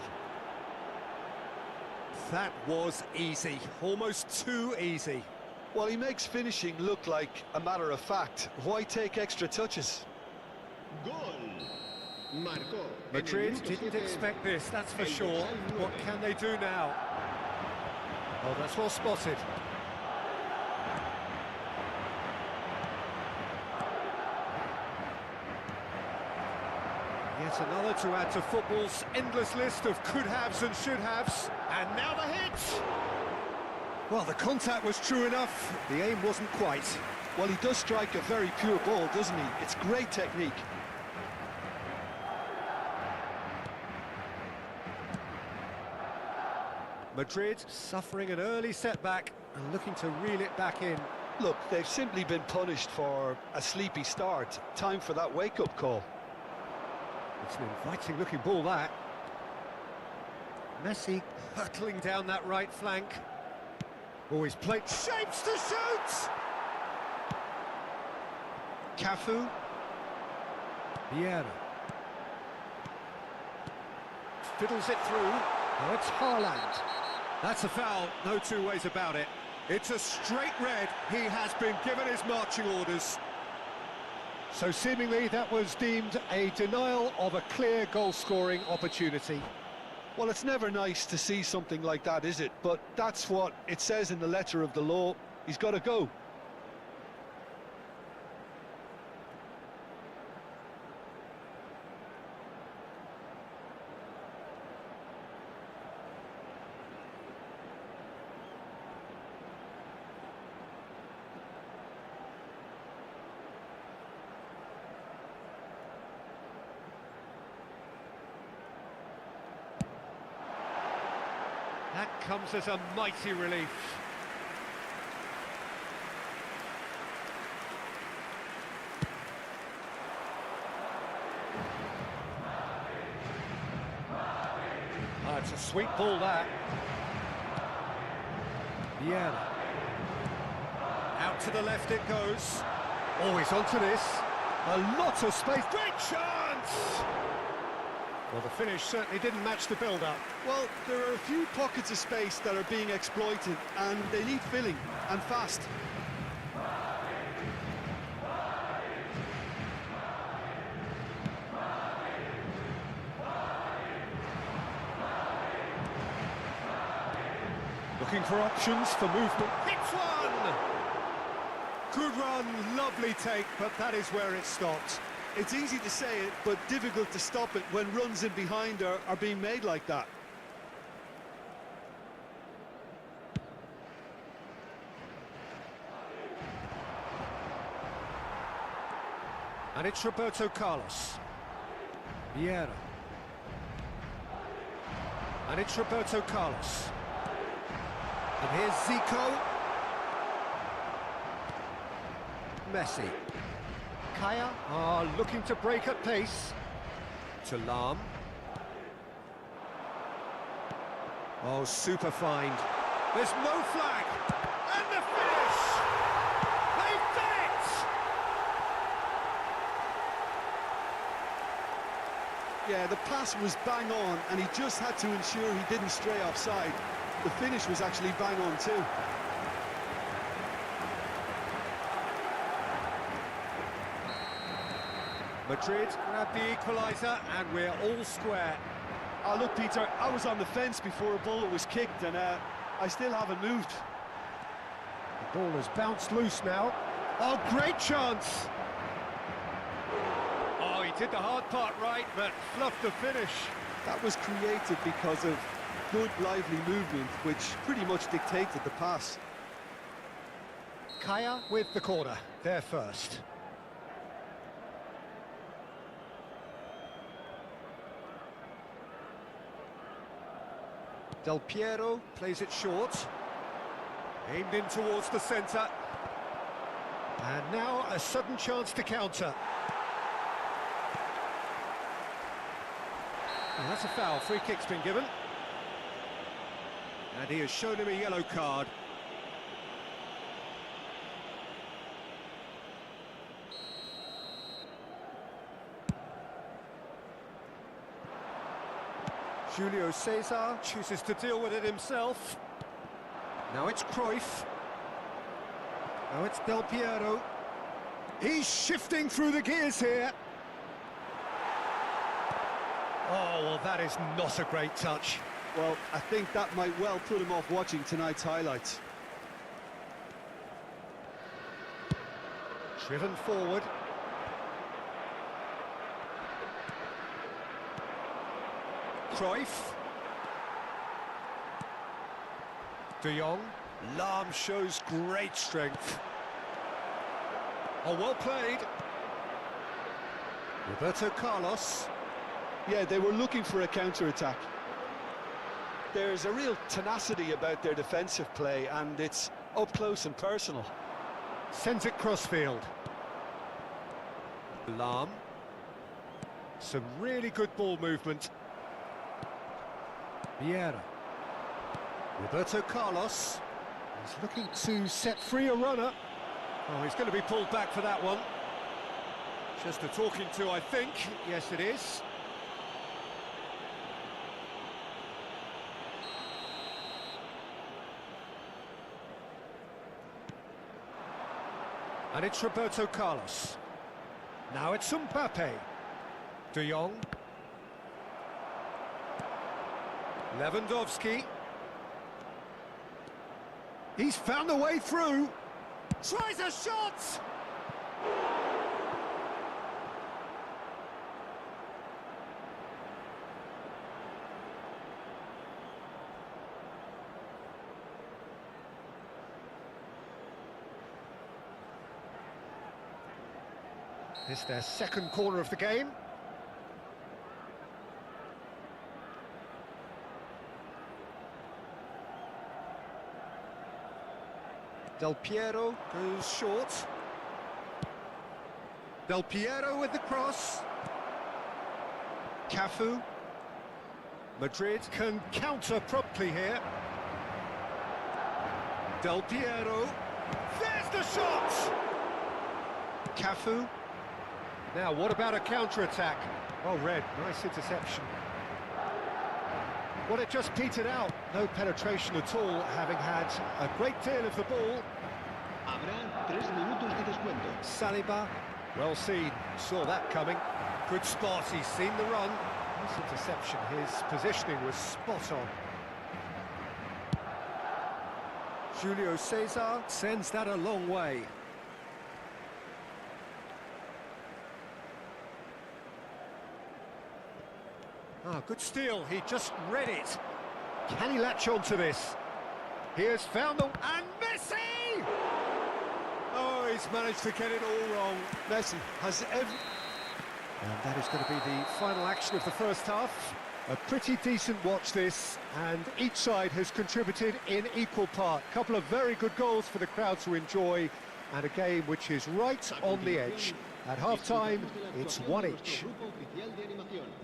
That was easy, almost too easy. Well, he makes finishing look like a matter of fact. Why take extra touches? Madrid didn't expect this, that's for sure. What can they do now? Oh, that's well spotted. Yet another to add to football's endless list of could-haves and should-haves. And now the hit! Well, the contact was true enough, the aim wasn't quite. Well, he does strike a very pure ball, doesn't he? It's great technique. Madrid suffering an early setback and looking to reel it back in. Look, they've simply been punished for a sleepy start. Time for that wake-up call. It's an inviting-looking ball, that. Messi hurtling down that right flank. Oh, his plate shapes to shoot! Cafu. Vieira. Fiddles it through. Oh, it's Haaland. That's a foul, no two ways about it. It's a straight red. He has been given his marching orders. So seemingly that was deemed a denial of a clear goal-scoring opportunity. Well, it's never nice to see something like that, is it? But that's what it says in the letter of the law. He's got to go. That comes as a mighty relief. Ah, it's a sweet ball, that. Vieira. Out to the left it goes. Oh, he's onto this. A lot of space. Great chance! Well, the finish certainly didn't match the build-up. Well, there are a few pockets of space that are being exploited, and they need filling, and fast. Looking for options for movement. Hits one! Good run, lovely take, but that is where it stopped. It's easy to say it, but difficult to stop it when runs in behind are being made like that. And it's Roberto Carlos. Vieira. And it's Roberto Carlos. And here's Zico. Messi. Kaya are looking to break at pace. To Lahm. Oh, super find. There's no flag. And the finish! They've done it! Yeah, the pass was bang on, and he just had to ensure he didn't stray offside. The finish was actually bang on too. Madrid grab the equaliser, and we're all square. Oh, look, Peter, I was on the fence before a bullet was kicked, and I still haven't moved. The ball has bounced loose now. Oh, great chance! Oh, he did the hard part right, but fluffed the finish. That was created because of good, lively movement, which pretty much dictated the pass. Kaya with the corner, there first. Del Piero plays it short. Aimed in towards the centre. And now a sudden chance to counter. And that's a foul. Free kick's been given. And he has shown him a yellow card. Julio Cesar chooses to deal with it himself. Now it's Cruyff. Now it's Del Piero. He's shifting through the gears here. Oh, well, that is not a great touch. Well, I think that might well put him off watching tonight's highlights. Driven forward. Cruyff. De Jong. Lahm shows great strength. Oh, well played. Roberto Carlos. Yeah, they were looking for a counter-attack. There's a real tenacity about their defensive play, and it's up close and personal. Sends it crossfield. Lahm. Some really good ball movement. Vieira. Roberto Carlos. He's looking to set free a runner. Oh, he's going to be pulled back for that one. Just a talking to, I think. Yes, it is. And it's Roberto Carlos. Now it's Mbappe. De Jong. Lewandowski. He's found a way through. Tries a shot! This is their second corner of the game. Del Piero goes short. Del Piero with the cross. Cafu. Madrid can counter promptly here. Del Piero. There's the shot! Cafu. Now, what about a counter-attack? Well read, nice interception. Well, it just petered out. No penetration at all, having had a great deal of the ball. Habrá 3 minutos de descuento. Saliba, well seen, saw that coming. Good spot, he's seen the run. Nice interception, his positioning was spot on. Julio Cesar sends that a long way. Ah, good steal, he just read it. Can he latch on to this? He has found the... and Messi! Oh, he's managed to get it all wrong. Messi has every... And that is going to be the final action of the first half. A pretty decent watch this, and each side has contributed in equal part. A couple of very good goals for the crowd to enjoy, and a game which is right on the edge. At half-time, it's one each.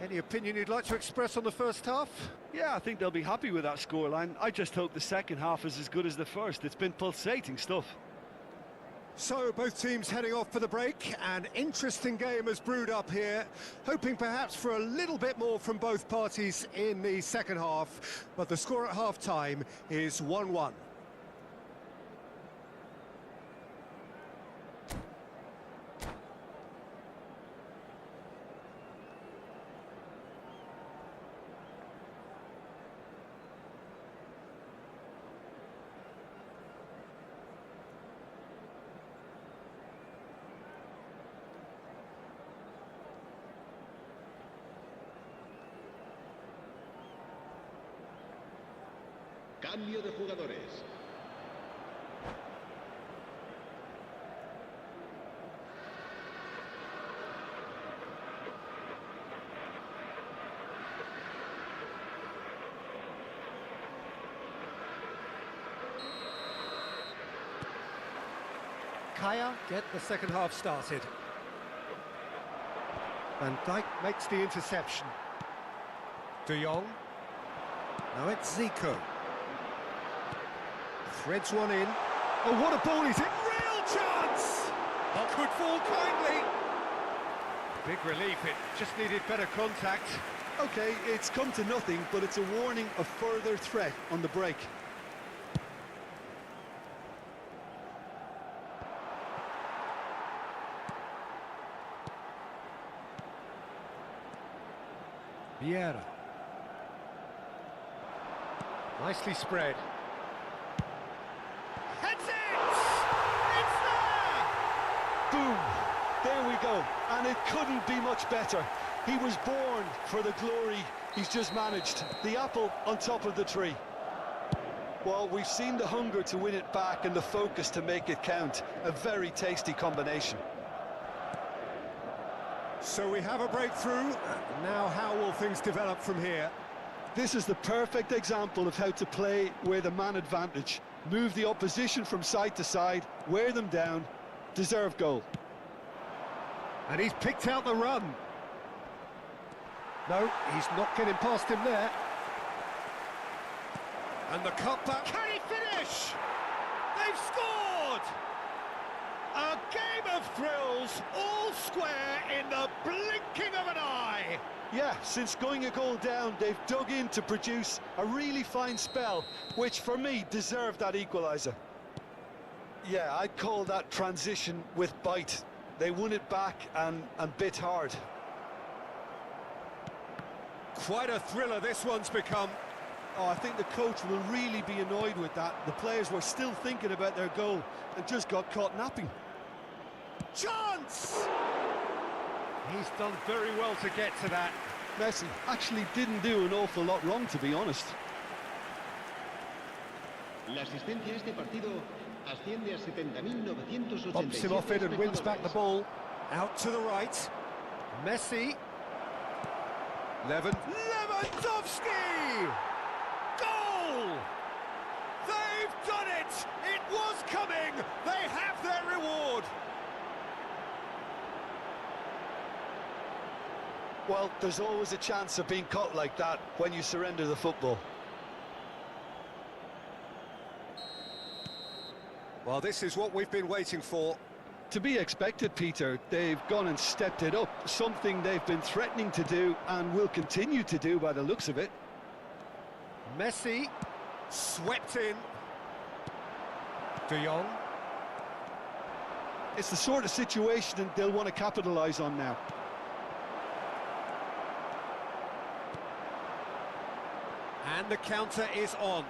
Any opinion you'd like to express on the first half? Yeah, I think they'll be happy with that scoreline. I just hope the second half is as good as the first. It's been pulsating stuff. So, both teams heading off for the break. An interesting game has brewed up here, hoping perhaps for a little bit more from both parties in the second half. But the score at half-time is 1-1. Cambio de jugadores. Kaya get the second half started. Van Dijk makes the interception. De Jong. Now it's Zico. Threads one in. Oh, what a ball, is it? Real chance! Oh, could fall kindly. Big relief, it just needed better contact. Okay, it's come to nothing, but it's a warning of further threat on the break. Vieira. Nicely spread. Heads it! It's there! Boom! There we go. And it couldn't be much better. He was born for the glory he's just managed. The apple on top of the tree. Well, we've seen the hunger to win it back and the focus to make it count. A very tasty combination. So we have a breakthrough. Now how will things develop from here? This is the perfect example of how to play with a man advantage. Move the opposition from side to side, wear them down, deserve goal. And he's picked out the run. No, he's not getting past him there. And the cutback. Can he finish? They've scored! A game of thrills, all square in the blinking of an eye. Yeah, since going a goal down, they've dug in to produce a really fine spell, which for me deserved that equaliser. Yeah, I'd call that transition with bite. They won it back and bit hard. Quite a thriller this one's become. Oh, I think the coach will really be annoyed with that. The players were still thinking about their goal and just got caught napping. Chance! He's done very well to get to that. Messi actually didn't do an awful lot wrong, to be honest. La asistencia a este partido asciende a 70.987. Bumps him off it and wins back the ball. Out to the right. Messi. Lewandowski! Goal! They've done it! It was coming! They have their reward! Well, there's always a chance of being caught like that when you surrender the football. Well, this is what we've been waiting for. To be expected, Peter. They've gone and stepped it up, something they've been threatening to do and will continue to do by the looks of it. Messi swept in. De Jong. It's the sort of situation they'll want to capitalise on now. And the counter is on.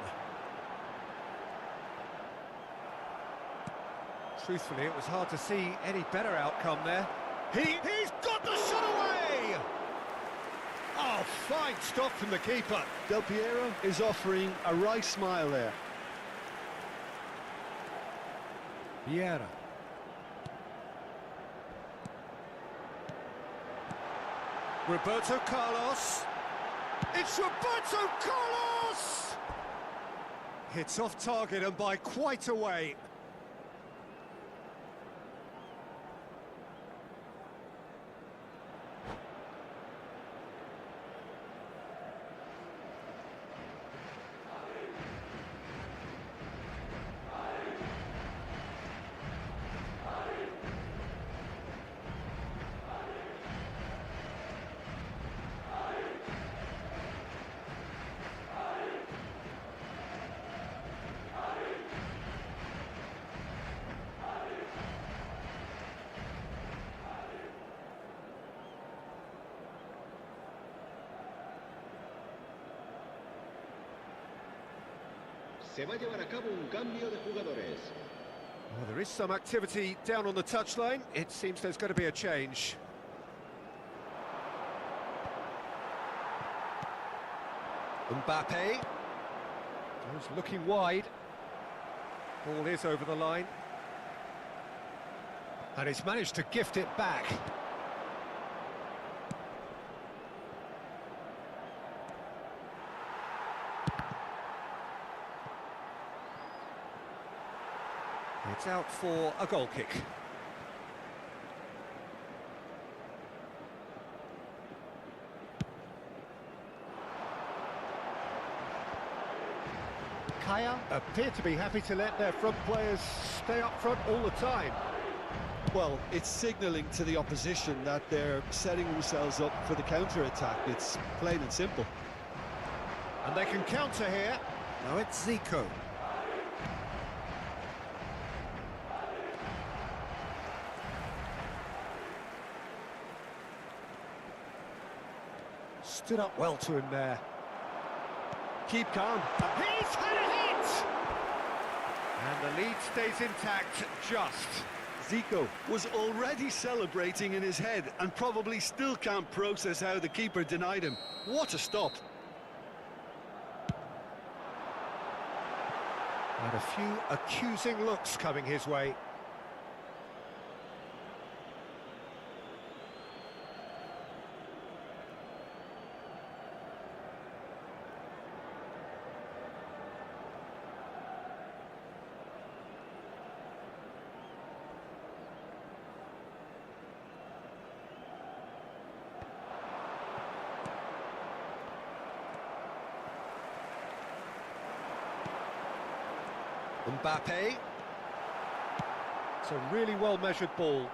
Truthfully, it was hard to see any better outcome there. He's got the shot away! Oh, fine stop from the keeper. Del Piero is offering a wry smile there. Vieira. Roberto Carlos. It's Roberto Carlos! Hits off target and by quite a way. Se va a llevar a cabo un cambio de jugadores. Well, there is some activity down on the touchline. It seems there's going to be a change. Mbappe goes looking wide. Ball is over the line. And he's managed to gift it back. It's out for a goal kick. Kaya appear to be happy to let their front players stay up front all the time. Well, it's signalling to the opposition that they're setting themselves up for the counter-attack. It's plain and simple. And they can counter here. Now it's Zico. Stood up well to him there. Keep calm. He's had a hit! And the lead stays intact, just. Zico was already celebrating in his head and probably still can't process how the keeper denied him. What a stop. And a few accusing looks coming his way. Mbappe. It's a really well-measured ball.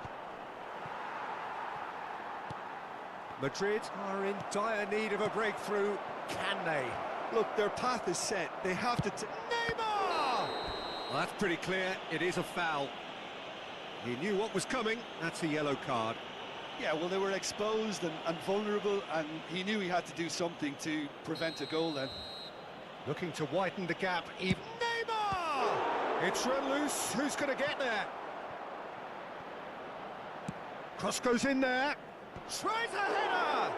Madrid are in dire need of a breakthrough. Can they? Look, their path is set. They have to... Neymar! Well, that's pretty clear. It is a foul. He knew what was coming. That's a yellow card. Yeah, well, they were exposed and vulnerable, and he knew he had to do something to prevent a goal then. Looking to widen the gap. Even Neymar! It's run loose. Who's going to get there? Cross goes in there. Tries a header!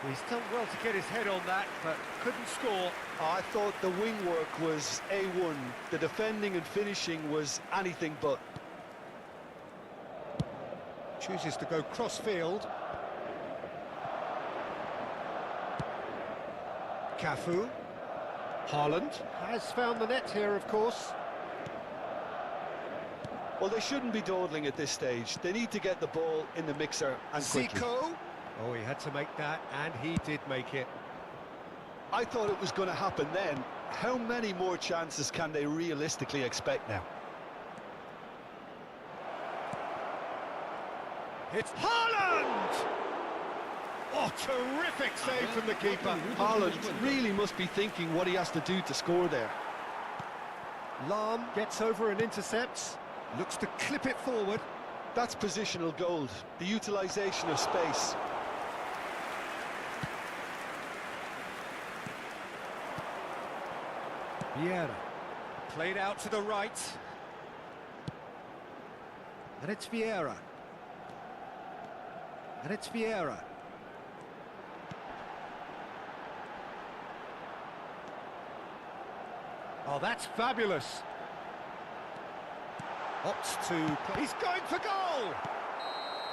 He's done well to get his head on that, but couldn't score. I thought the wing work was A1. The defending and finishing was anything but. Chooses to go cross-field. Cafu. Haaland has found the net here, of course. Well, they shouldn't be dawdling at this stage. They need to get the ball in the mixer and quickly. Zico. Oh, he had to make that, and he did make it. I thought it was going to happen then. How many more chances can they realistically expect now? It's Haaland! Oh, terrific save from the keeper. Haaland really must be thinking what he has to do to score there. Lahm gets over and intercepts. Looks to clip it forward. That's positional gold, the utilisation of space. Vieira. Played out to the right. And it's Vieira. And it's Vieira. Oh, that's fabulous. Opts to play. He's going for goal!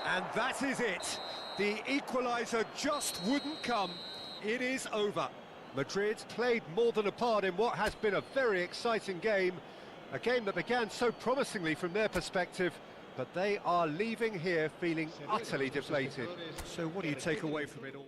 And that is it. The equaliser just wouldn't come. It is over. Madrid played more than a part in what has been a very exciting game. A game that began so promisingly from their perspective, but they are leaving here feeling utterly deflated. So what do you take away from it all?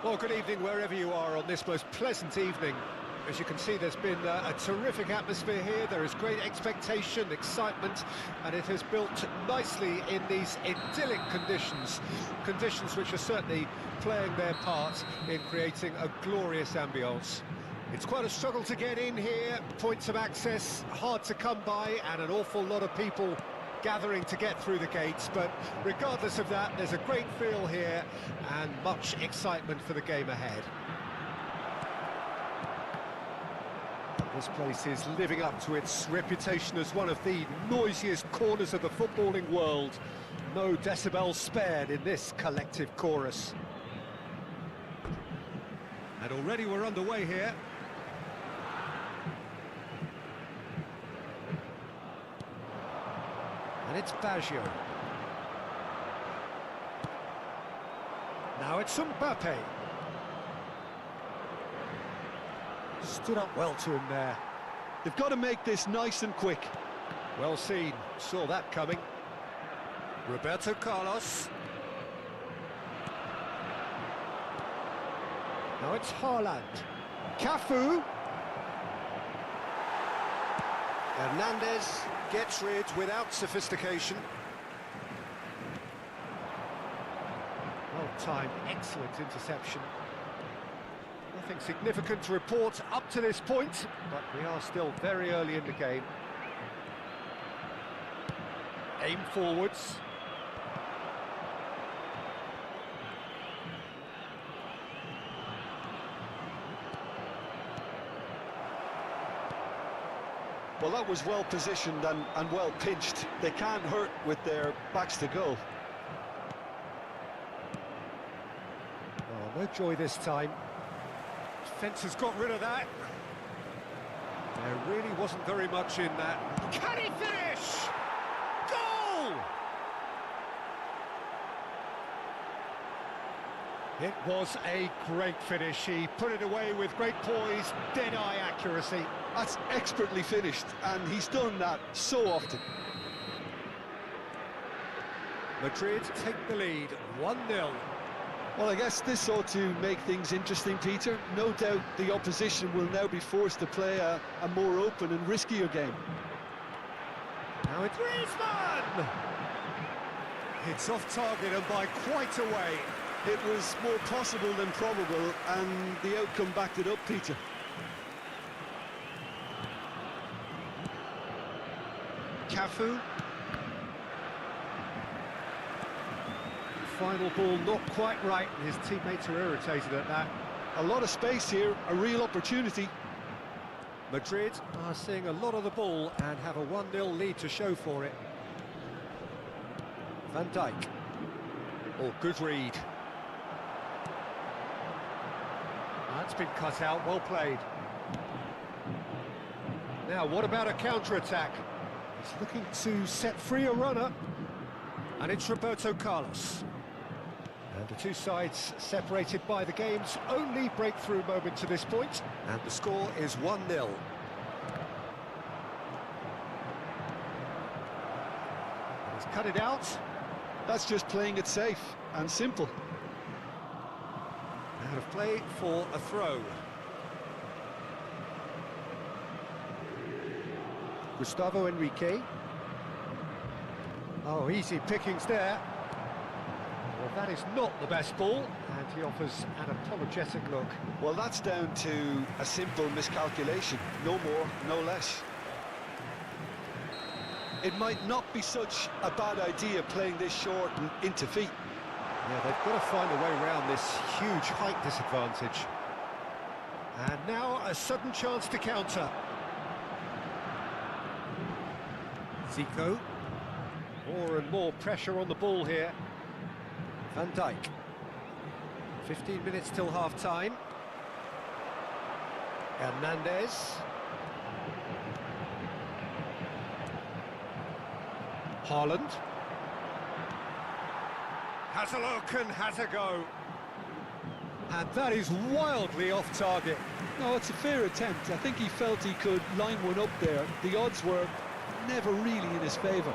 Well, good evening wherever you are on this most pleasant evening. As you can see, there's been a terrific atmosphere here. There is great expectation, excitement, and it has built nicely in these idyllic conditions. Conditions which are certainly playing their part in creating a glorious ambience. It's quite a struggle to get in here, points of access hard to come by, and an awful lot of people gathering to get through the gates, but regardless of that, there's a great feel here and much excitement for the game ahead. This place is living up to its reputation as one of the noisiest corners of the footballing world. No decibels spared in this collective chorus. And already we're underway here. And it's Baggio. Now it's Mbappe. Stood up well to him there. They've got to make this nice and quick. Well seen, saw that coming. Roberto Carlos. Now it's Haaland. Cafu. Hernandez gets rid without sophistication. Well timed, excellent interception. Nothing significant to report up to this point, but we are still very early in the game. Aim forwards. Well, that was well positioned and well pinched. They can't hurt with their backs to goal. Oh, no joy this time. Defence has got rid of that. There really wasn't very much in that. Can he finish? Goal! It was a great finish. He put it away with great poise, dead-eye accuracy. That's expertly finished, and he's done that so often. Madrid take the lead, 1-0. Well, I guess this ought to make things interesting, Peter. No doubt the opposition will now be forced to play a more open and riskier game. Now it's Griezmann! It's off target and by quite a way. It was more possible than probable, and the outcome backed it up, Peter. Cafu. Final ball not quite right, and his teammates are irritated at that. A lot of space here, a real opportunity. Madrid are seeing a lot of the ball and have a 1-0 lead to show for it. Van Dijk. Oh, good read. That's been cut out, well played. Now, what about a counter-attack? He's looking to set free a runner. And it's Roberto Carlos. And the two sides separated by the game's only breakthrough moment to this point. And the score is 1-0. He's cut it out. That's just playing it safe and simple. Out of play for a throw. Gustavo Enrique. Oh, easy pickings there. Well, that is not the best ball, and he offers an apologetic look. Well, that's down to a simple miscalculation. No more, no less. It might not be such a bad idea playing this short and into feet. Yeah, they've got to find a way around this huge height disadvantage. And now a sudden chance to counter. Zico. More and more pressure on the ball here. Van Dijk. 15 minutes till half-time. Hernandez. Haaland. Has a look and has a go. And that is wildly off target. No, it's a fair attempt. I think he felt he could line one up there. The odds were never really in his favour.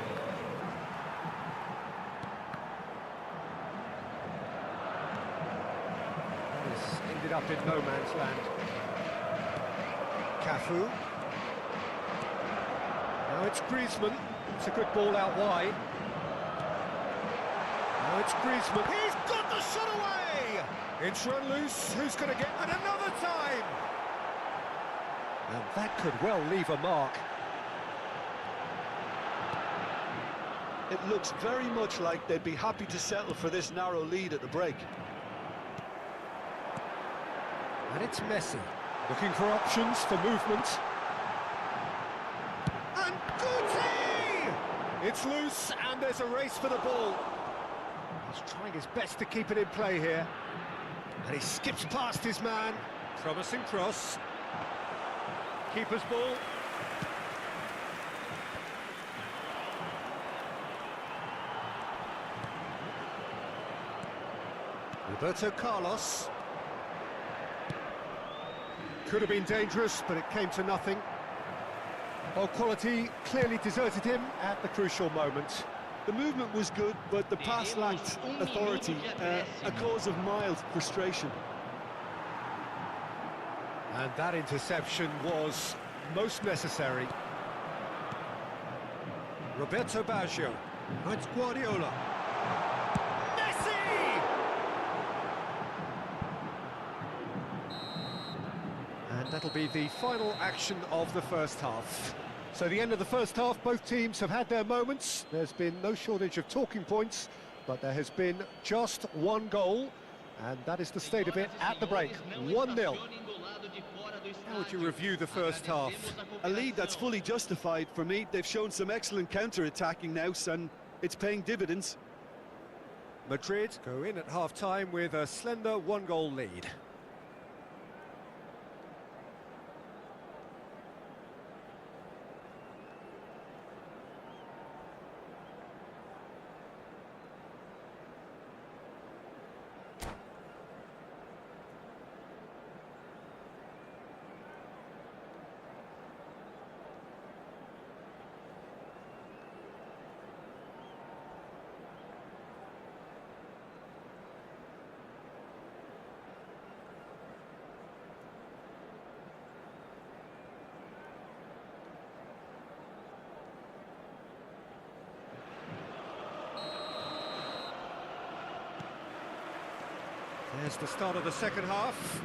That is in no man's land. Cafu. Now it's Griezmann. It's a good ball out wide. Now it's Griezmann. He's got the shot away! It's run loose. Who's going to get... And another time! And that could well leave a mark. It looks very much like they'd be happy to settle for this narrow lead at the break. And it's Messi, looking for options for movement. And Guti! It's loose, and there's a race for the ball. He's trying his best to keep it in play here. And he skips past his man. Promising cross. Keeper's ball. Roberto Carlos. Could have been dangerous, but it came to nothing. Well, quality clearly deserted him at the crucial moment. The movement was good, but the pass lacked authority, a cause of mild frustration. And that interception was most necessary. Roberto Baggio. Now it's Guardiola. Messi! And that'll be the final action of the first half. So the end of the first half, both teams have had their moments. There's been no shortage of talking points, but there has been just one goal, and that is the state of it at the break, 1-0. How would you review the first half? A lead that's fully justified for me. They've shown some excellent counter-attacking now, and it's paying dividends. Madrid go in at half-time with a slender one-goal lead. There's the start of the second half.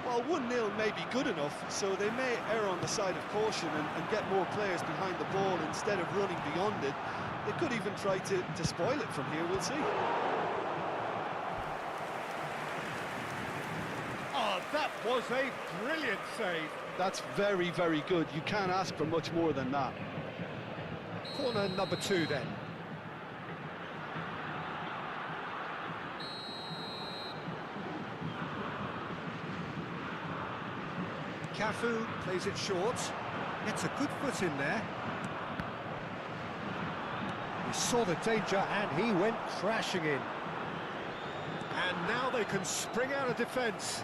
Well, 1-0 may be good enough, so they may err on the side of caution and get more players behind the ball instead of running beyond it. They could even try to spoil it from here, we'll see. Oh, that was a brilliant save. That's very, very good. You can't ask for much more than that. Corner number 2 then. Cafu plays it short, gets a good foot in there. He saw the danger and he went crashing in. And now they can spring out of defence.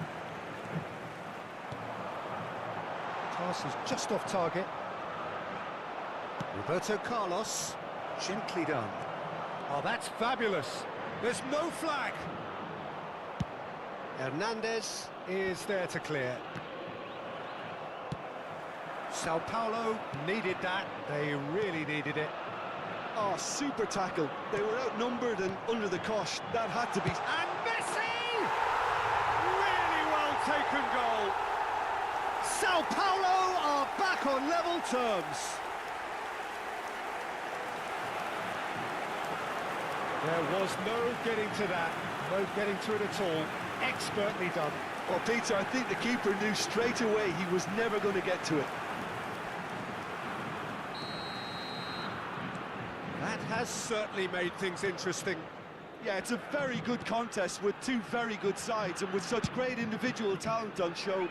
Pass is just off target. Roberto Carlos, gently done. Oh, that's fabulous. There's no flag. Hernandez is there to clear. Sao Paulo needed that, they really needed it. Oh, super tackle. They were outnumbered and under the cosh. That had to be... And Messi! Really well taken goal. Sao Paulo are back on level terms. There was no getting to that, no getting to it at all. Expertly done. Well, Peter, I think the keeper knew straight away he was never going to get to it. That has certainly made things interesting. Yeah, it's a very good contest with two very good sides, and with such great individual talent on show,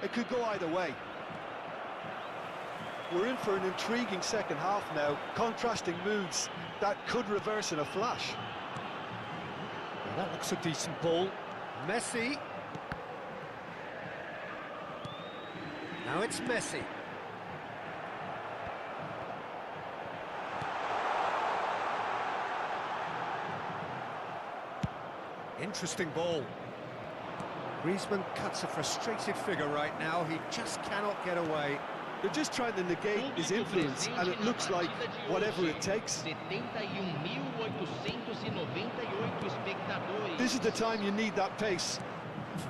it could go either way. We're in for an intriguing second half now, contrasting moods that could reverse in a flash. Well, that looks a decent ball. Messi. Now it's Messi. Interesting ball. Griezmann cuts a frustrated figure right now. He just cannot get away. They're just trying to negate his influence, and it looks like whatever it takes. This is the time you need that pace.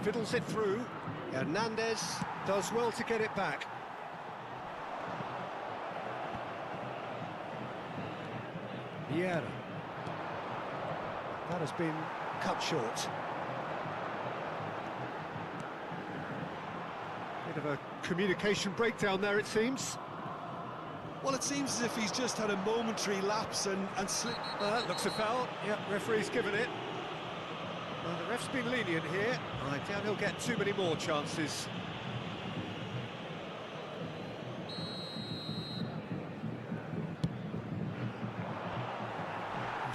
Fiddles it through. Hernandez does well to get it back. Vieira. That has been cut short. Bit of a communication breakdown there, it seems. Well, it seems as if he's just had a momentary lapse and slipped. That looks a foul. Yep, referee's given it. Well, the ref's been lenient here. I doubt he'll get too many more chances.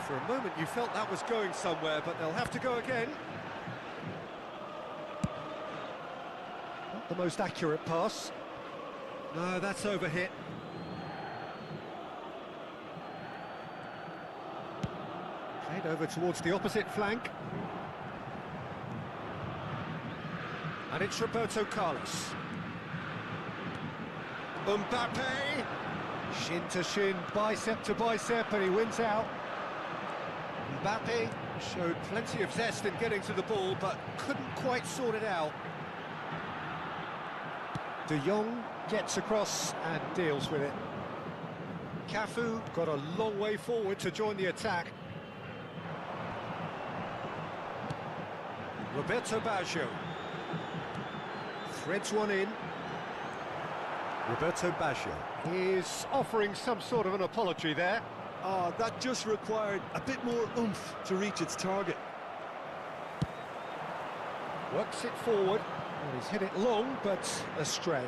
For a moment you felt that was going somewhere, but they'll have to go again. Not the most accurate pass. No, that's overhit. Played over towards the opposite flank. And it's Roberto Carlos. Mbappe! Shin to shin, bicep to bicep, and he wins out. Mbappe showed plenty of zest in getting to the ball, but couldn't quite sort it out. De Jong gets across and deals with it. Cafu got a long way forward to join the attack. Roberto Baggio threads one in. Roberto Baggio is offering some sort of an apology there. Oh, that just required a bit more oomph to reach its target. Works it forward. Well, he's hit it long, but astray.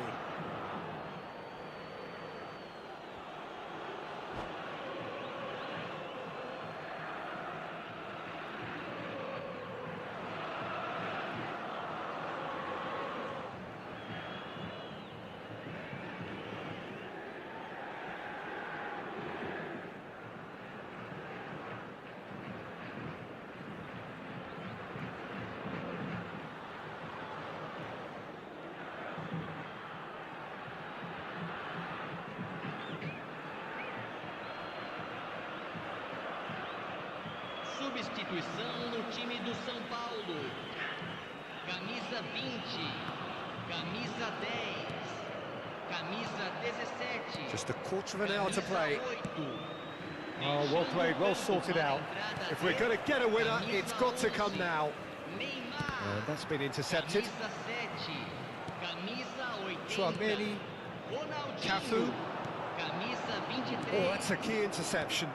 Substituição no time do São Paulo. Camisa 20, camisa 10, camisa 17. Just a quarter of an hour to play. Oh, well played, well sorted out. If we're going to get a winner, it's got to come now. And that's been intercepted. Tchouaméni, Cafu. Oh, that's a key interception.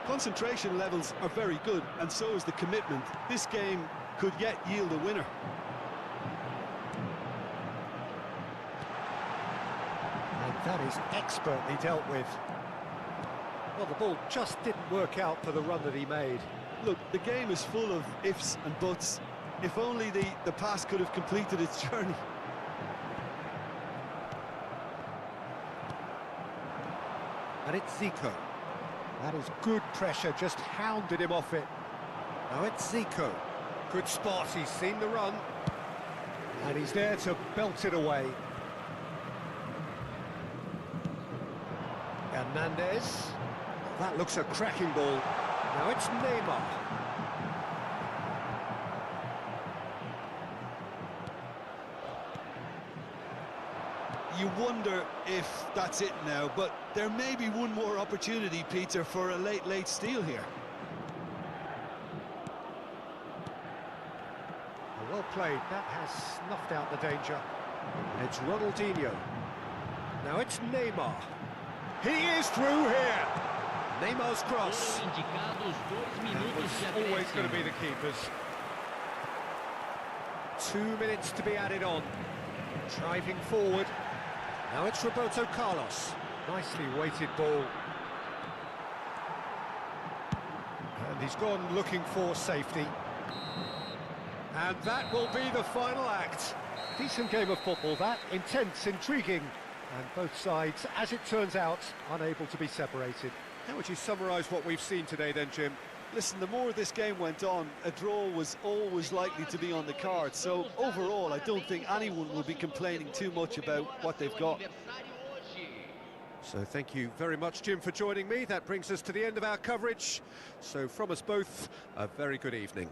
Concentration levels are very good, and so is the commitment. This game could yet yield a winner. And that is expertly dealt with. Well, the ball just didn't work out for the run that he made. Look, the game is full of ifs and buts. If only the pass could have completed its journey. And it's Zico. That is good pressure, just hounded him off it. Now it's Zico. Good spot, he's seen the run. And he's there to belt it away. Hernandez. That looks a cracking ball. Now it's Neymar. You wonder if that's it now, but there may be one more opportunity, Peter, for a late steal here. Well played, that has snuffed out the danger. It's Ronaldinho. Now it's Neymar. He is through here. Neymar's cross. That was always going to be the keepers. 2 minutes to be added on. Driving forward. Now it's Roberto Carlos. Nicely weighted ball. And he's gone looking for safety. And that will be the final act. Decent game of football, that. Intense, intriguing. And both sides, as it turns out, unable to be separated. How would you summarise what we've seen today then, Jim? Listen, the more this game went on, a draw was always likely to be on the card. So overall, I don't think anyone will be complaining too much about what they've got. So thank you very much, Jim, for joining me. That brings us to the end of our coverage. So from us both, a very good evening.